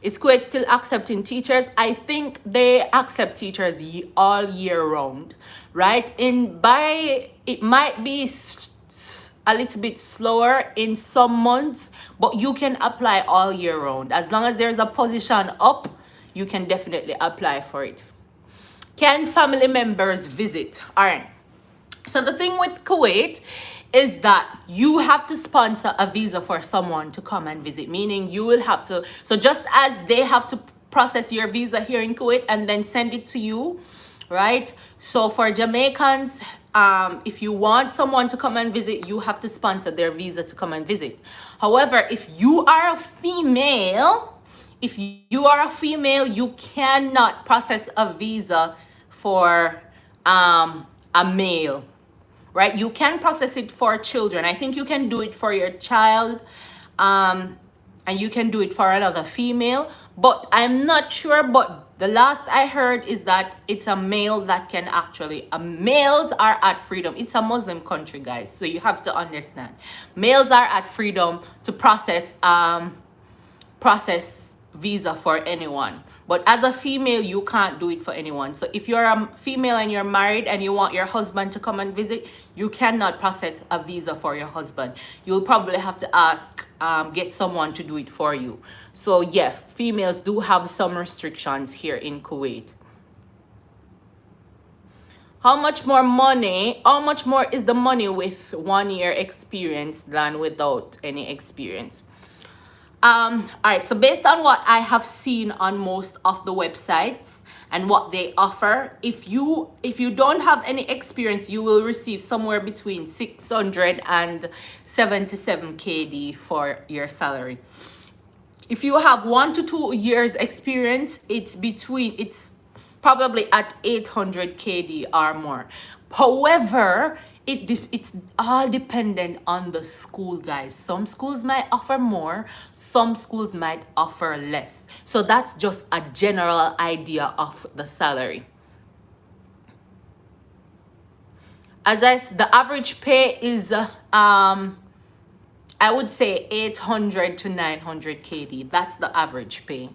Is Kuwait still accepting teachers? I think they accept teachers all year round, right? It might be a little bit slower in some months, but you can apply all year round. As long as there's a position up, you can definitely apply for it. Can family members visit? All right. So the thing with Kuwait is that you have to sponsor a visa for someone to come and visit, meaning you will have to, so just as they have to process your visa here in Kuwait and then send it to you, right? So for Jamaicans, if you want someone to come and visit, you have to sponsor their visa to come and visit. However, if you are a female, you cannot process a visa for a male, right? You can process it for children. I think you can do it for your child, and you can do it for another female, but I'm not sure. But the last I heard is that it's a male that can actually, males are at freedom. It's a Muslim country, guys, so you have to understand. Males are at freedom to process visa for anyone, but as a female you can't do it for anyone. So if you're a female and you're married and you want your husband to come and visit, you cannot process a visa for your husband. You'll probably have to ask, get someone to do it for you. So yeah, females do have some restrictions here in Kuwait. How much more is the money with 1 year experience than without any experience? All right, so based on what I have seen on most of the websites and what they offer, if you don't have any experience, you will receive somewhere between 600 and 77 KD for your salary. If you have 1 to 2 years experience, it's probably at 800 KD or more. However, it's all dependent on the school, guys. Some schools might offer more, some schools might offer less. So that's just a general idea of the salary. The average pay is I would say 800 to 900 KD. That's the average pay.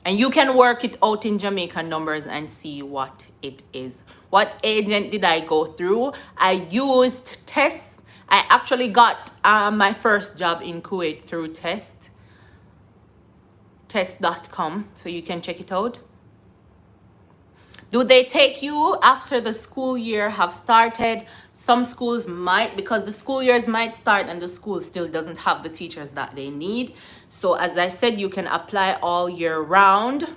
And you can work it out in Jamaican numbers and see what it is. What agent did I go through? I used Test. I actually got my first job in Kuwait through test.com, so you can check it out. Do they take you after the school year have started? Some schools might, because the school years might start and the school still doesn't have the teachers that they need. So as I said, you can apply all year round.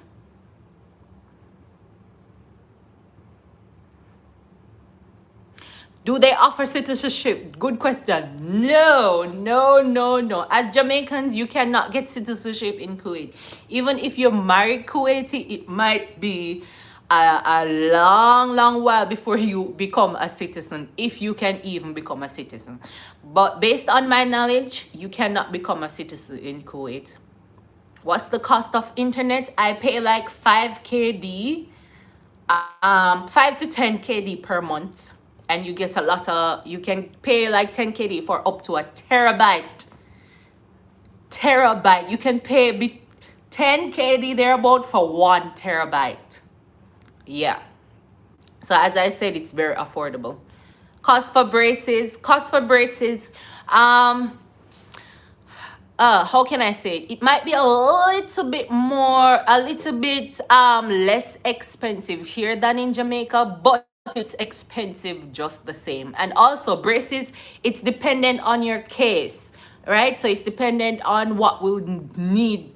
Do they offer citizenship? Good question. No, no, no, no. As Jamaicans, you cannot get citizenship in Kuwait. Even if you're married Kuwaiti, it might be a long, long while before you become a citizen, if you can even become a citizen. But based on my knowledge, you cannot become a citizen in Kuwait. What's the cost of internet? I pay like 5 KD, 5 to 10 KD per month, and you get a lot of, you can pay like 10 KD for up to a terabyte. You can pay 10 KD thereabout for 1 terabyte. Yeah, so as I said, it's very affordable. Cost for braces, how can I say it? It might be a little bit less expensive here than in Jamaica, but it's expensive just the same. And also braces, it's dependent on your case, right? So it's dependent on what will need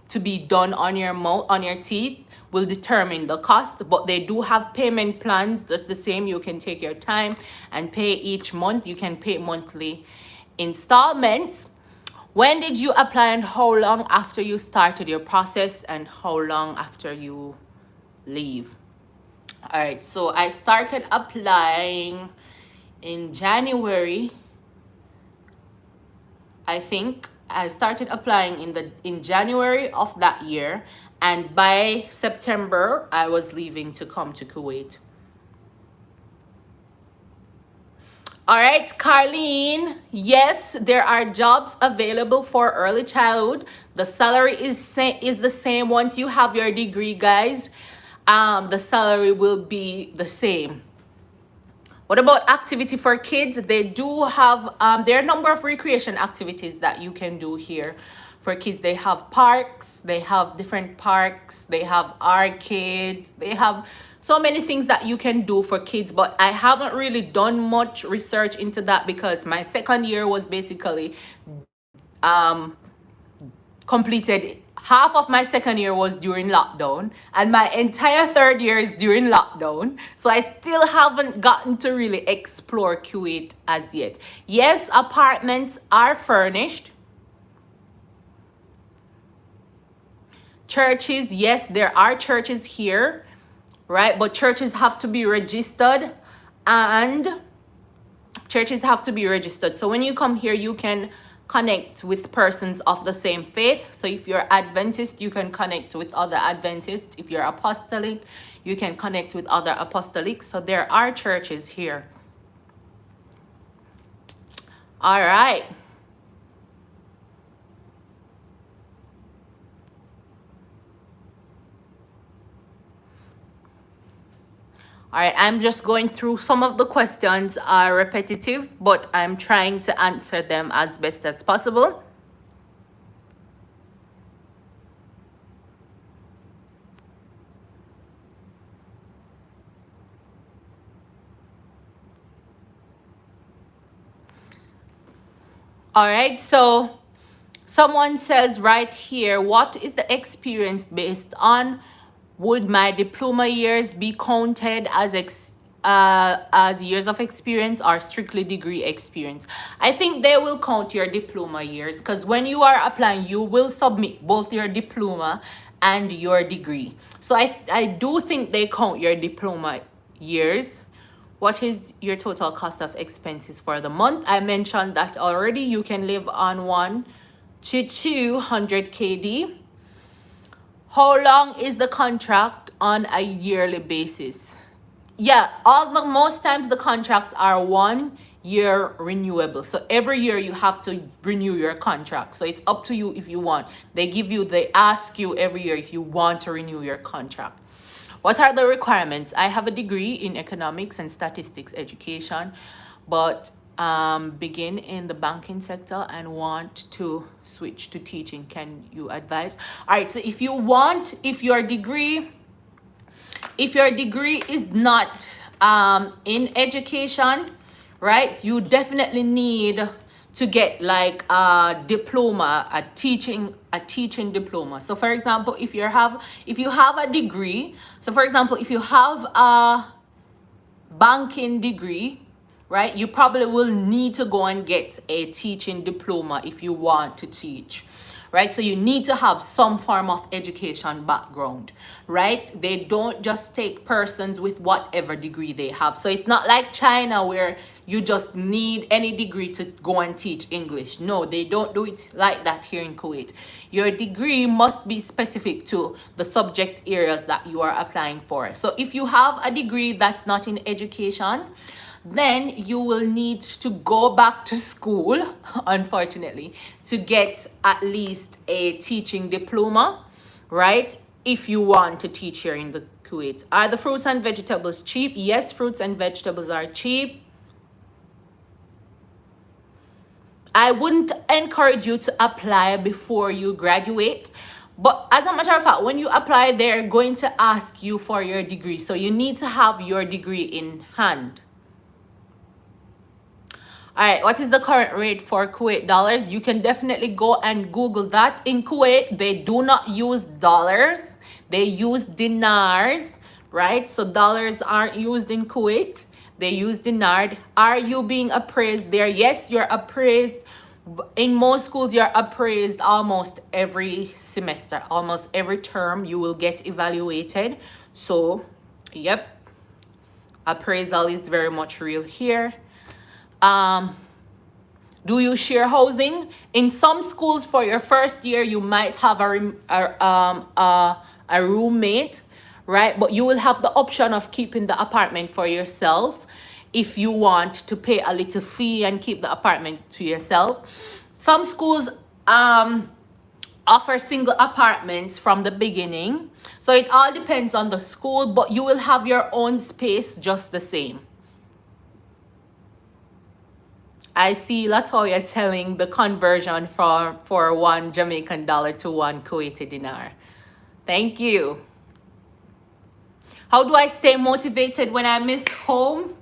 to be done on your mouth, on your teeth, will determine the cost. But they do have payment plans just the same. You can take your time and pay each month. You can pay monthly installments. When did you apply and how long after you started your process and how long after you leave? All right, so I started applying in January. I think I started applying in January of that year, and by September I was leaving to come to Kuwait. All right, Carlene, yes, there are jobs available for early childhood. The salary is the same once you have your degree, guys. The salary will be the same. What about activity for kids? They do have, there are a number of recreation activities that you can do here for kids. They have parks, they have different parks, they have arcades, they have so many things that you can do for kids, but I haven't really done much research into that because my second year was basically completed. Half of my second year was during lockdown and my entire third year is during lockdown. So I still haven't gotten to really explore Kuwait as yet. Yes, apartments are furnished. Churches, yes, there are churches here, right? But churches have to be registered So when you come here, you can connect with persons of the same faith. So if you're Adventist, you can connect with other Adventists. If you're apostolic, you can connect with other apostolics. So there are churches here. All right. All right, I'm just going through some of the questions are repetitive, but I'm trying to answer them as best as possible. All right, so someone says right here, what is the experience based on? Would my diploma years be counted as years of experience or strictly degree experience? I think they will count your diploma years because when you are applying, you will submit both your diploma and your degree. So I do think they count your diploma years. What is your total cost of expenses for the month? I mentioned that already. You can live on 1 to 200 KD. How long is the contract on a yearly basis? Yeah, most times the contracts are 1 year renewable. So every year you have to renew your contract. So it's up to you if you want. They ask you every year if you want to renew your contract. What are the requirements? I have a degree in economics and statistics education, but begin in the banking sector and want to switch to teaching. Can you advise? All right, so if your degree is not in education, right, you definitely need to get like a diploma, a teaching diploma. So for example, if you have a degree, so for example, if you have a banking degree, right? You probably will need to go and get a teaching diploma if you want to teach, right? So you need to have some form of education background, right? They don't just take persons with whatever degree they have. So it's not like China where you just need any degree to go and teach English. No, they don't do it like that here in Kuwait. Your degree must be specific to the subject areas that you are applying for. So if you have a degree that's not in education, then you will need to go back to school, unfortunately, to get at least a teaching diploma, right? If you want to teach here in the Kuwait. Are the fruits and vegetables cheap? Yes, fruits and vegetables are cheap. I wouldn't encourage you to apply before you graduate. But as a matter of fact, when you apply, they're going to ask you for your degree. So you need to have your degree in hand. All right, what is the current rate for Kuwait dollars? You can definitely go and Google that. In Kuwait, they do not use dollars. They use dinars, right? So dollars aren't used in Kuwait. They use dinar. Are you being appraised there? Yes, you're appraised. In most schools, you're appraised almost every semester. Almost every term, you will get evaluated. So, yep, appraisal is very much real here. Do you share housing? In some schools, for your first year, you might have a roommate, right? But you will have the option of keeping the apartment for yourself if you want to pay a little fee and keep the apartment to yourself. Some schools offer single apartments from the beginning. So it all depends on the school, but you will have your own space just the same. I see Latoya telling the conversion for one Jamaican dollar to one Kuwaiti dinar. Thank you. How do I stay motivated when I miss home?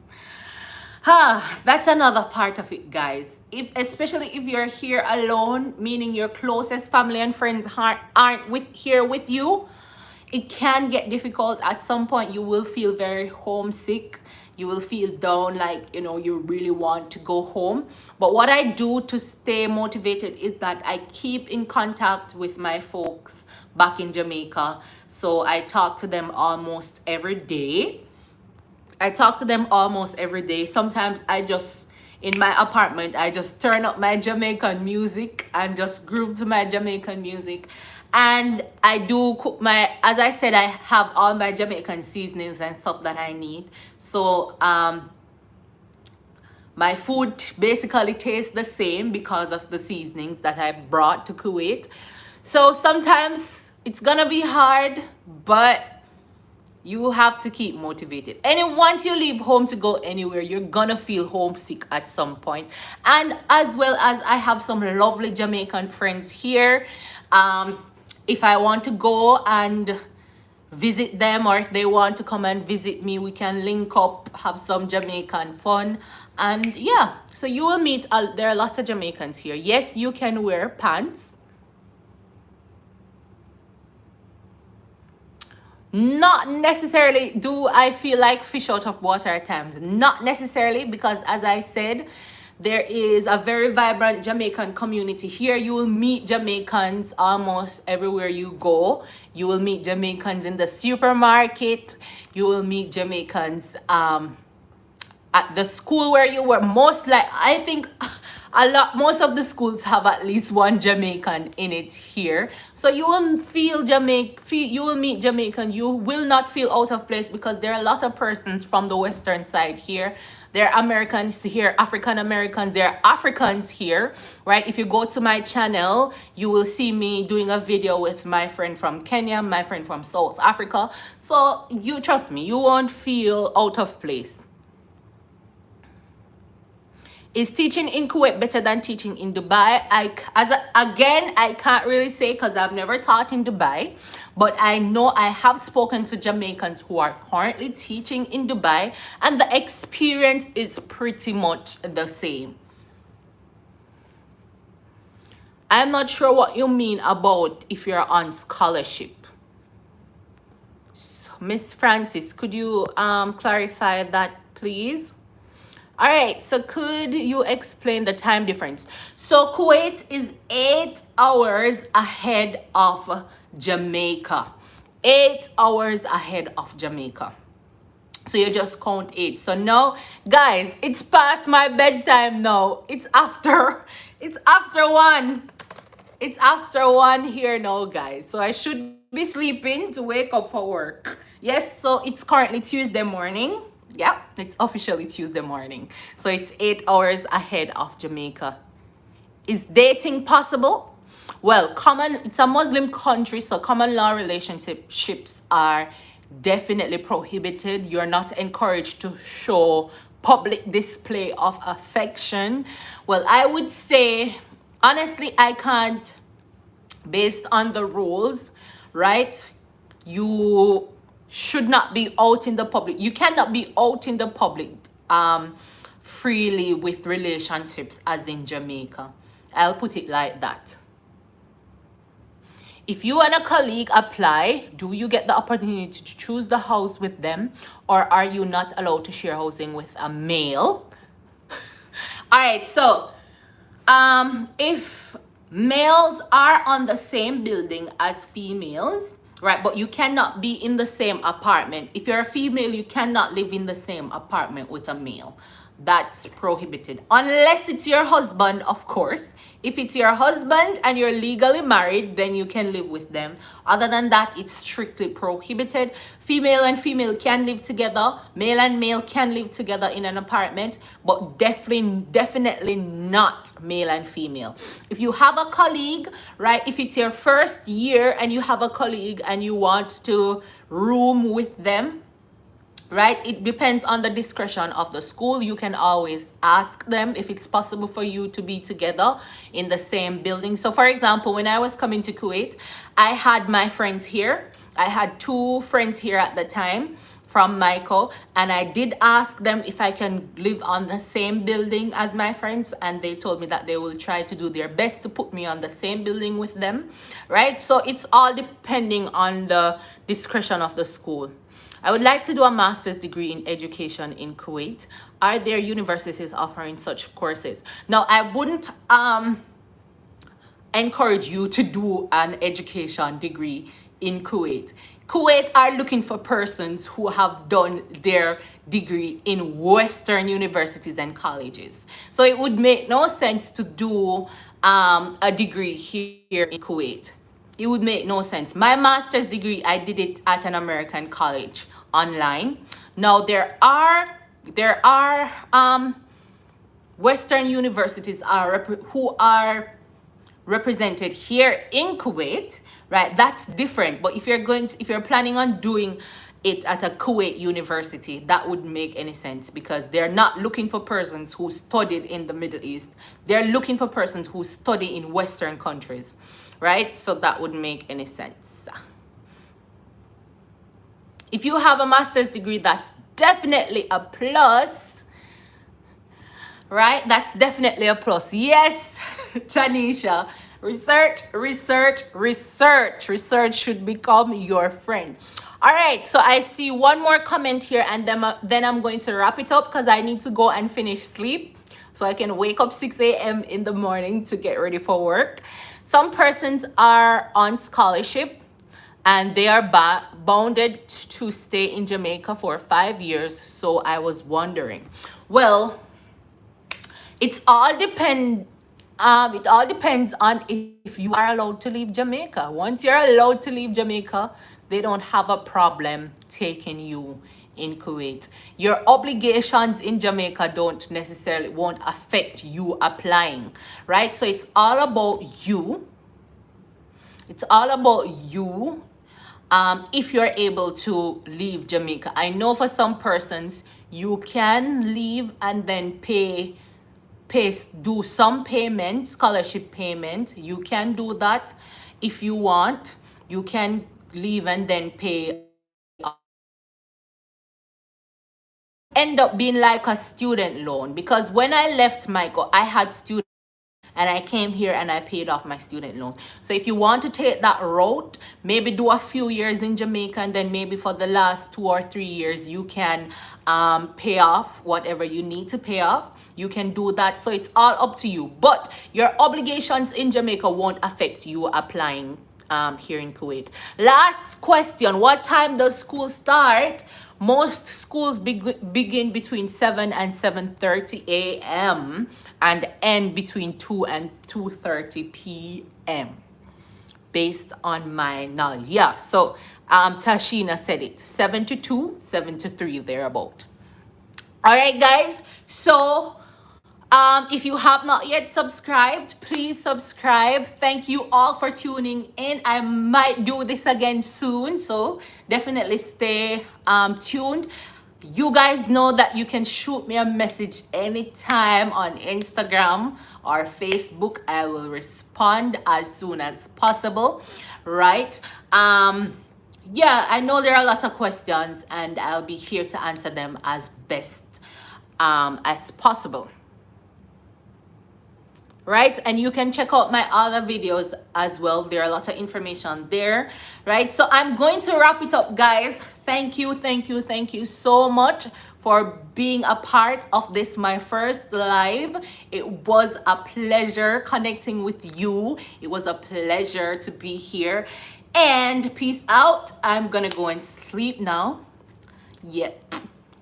That's another part of it, guys. Especially if you're here alone, meaning your closest family and friends aren't here with you, it can get difficult. At some point, you will feel very homesick. You will feel down, like, you know, you really want to go home. But what I do to stay motivated is that I keep in contact with my folks back in Jamaica. So I talk to them almost every day. Sometimes in my apartment, I just turn up my Jamaican music and just groove to my Jamaican music. And I do cook as I said, I have all my Jamaican seasonings and stuff that I need. So my food basically tastes the same because of the seasonings that I brought to Kuwait. So sometimes it's gonna be hard, but you have to keep motivated. And once you leave home to go anywhere, you're gonna feel homesick at some point. And as well as I have some lovely Jamaican friends here. If I want to go and visit them, or if they want to come and visit me, we can link up, have some Jamaican fun. And yeah, so you will meet, there are lots of Jamaicans here. Yes, you can wear pants. Not necessarily do I feel like fish out of water at times. Not necessarily, because as I said, there is a very vibrant Jamaican community here. You will meet Jamaicans almost everywhere you go. You will meet Jamaicans in the supermarket. You will meet Jamaicans at the school where you were. I think most of the schools have at least one Jamaican in it here. So you will you will meet Jamaican. You will not feel out of place, because there are a lot of persons from the western side here. There are Americans here, African Americans, there are Africans here, right? If you go to my channel, you will see me doing a video with my friend from Kenya, my friend from South Africa. So you trust me, you won't feel out of place. Is teaching in Kuwait better than teaching in Dubai? I can't really say, because I've never taught in Dubai. But I know I have spoken to Jamaicans who are currently teaching in Dubai, and the experience is pretty much the same. I'm not sure what you mean about if you're on scholarship. So, Miss Francis, could you clarify that, please? All right, so could you explain the time difference? So Kuwait is 8 hours ahead of Jamaica. 8 hours ahead of Jamaica. So you just count 8. So now, guys, it's past my bedtime now. It's after 1. It's after 1 here now, guys. So I should be sleeping to wake up for work. Yes, so it's currently Tuesday morning. Yeah, it's officially Tuesday morning. So it's 8 hours ahead of Jamaica. Is dating possible? Well, it's a Muslim country, so common law relationships are definitely prohibited. You're not encouraged to show public display of affection. Well, I would say, honestly, I can't, based on the rules, right? You should not be out in the public. You cannot be out in the public freely with relationships as in Jamaica. I'll put it like that. If you and a colleague apply, do you get the opportunity to choose the house with them, or are you not allowed to share housing with a male? All right, so if males are on the same building as females, right, but you cannot be in the same apartment. If you're a female, you cannot live in the same apartment with a male. That's prohibited, unless it's your husband, of course. If it's your husband and you're legally married, then you can live with them. Other than that, it's strictly prohibited. Female and female can live together. Male and male can live together in an apartment, but definitely not male and female. If you have a colleague, right, if it's your first year and you have a colleague and you want to room with them, right, it depends on the discretion of the school. You can always ask them if it's possible for you to be together in the same building. So for example, when I was coming to Kuwait, I had my friends here. I had 2 friends here at the time from Michael, and I did ask them if I can live on the same building as my friends, and they told me that they will try to do their best to put me on the same building with them, right? So it's all depending on the discretion of the school. I would like to do a master's degree in education in Kuwait. Are there universities offering such courses? Now, I wouldn't encourage you to do an education degree in Kuwait. Kuwait are looking for persons who have done their degree in Western universities and colleges. So it would make no sense to do a degree here in Kuwait. It would make no sense. My master's degree, I did it at an American college online. Now there are Western universities who are represented here in Kuwait, right? That's different. But if you're planning on doing it at a Kuwait university, that wouldn't make any sense, because they're not looking for persons who studied in the Middle East. They're looking for persons who study in Western countries, right? So that wouldn't make any sense. If you have a master's degree, that's definitely a plus, right? That's definitely a plus. Yes, Tanisha. Research should become your friend. All right, so I see one more comment here, and then I'm going to wrap it up because I need to go and finish sleep so I can wake up 6 a.m. in the morning to get ready for work. Some persons are on scholarship and they are bounded to stay in Jamaica for 5 years. So I was wondering, well, it all depends on if you are allowed to leave Jamaica. Once you're allowed to leave Jamaica, they don't have a problem taking you in Kuwait. Your obligations in Jamaica won't affect you applying, right? So it's all about you. It's all about you. If you're able to leave Jamaica. I know for some persons you can leave and then do some payment, scholarship payment. You can do that if you want. You can leave and then pay. End up being like a student loan, because when I left Michael, I had student. and I came here and I paid off my student loan. So if you want to take that route, maybe do a few years in Jamaica, and then maybe for the last 2 or 3 years you can pay off whatever you need to pay off. You can do that. So it's all up to you, but your obligations in Jamaica won't affect you applying here in Kuwait. Last question: what time does school start? Most schools begin between 7 and 7:30 a.m. and end between 2 and 2:30 p.m. based on my knowledge. Yeah, so Tashina said it, 7 to 2, 7 to 3, thereabout. All right, guys, so if you have not yet subscribed, please subscribe. Thank you all for tuning in. I might do this again soon, so definitely stay tuned. You guys know that you can shoot me a message anytime on Instagram or Facebook. I will respond as soon as possible, right? Yeah, I know there are a lot of questions, and I'll be here to answer them as best as possible. Right, and you can check out my other videos as well. There are a lot of information there, right? So I'm going to wrap it up, guys. Thank you so much for being a part of this, my first live. It was a pleasure connecting with you. It was a pleasure to be here, and peace out. I'm gonna go and sleep now. Yeah,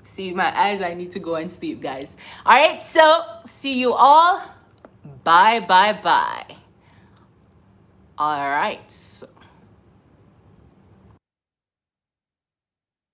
see my eyes, I need to go and sleep, guys. All right, so see you all. Bye. All right.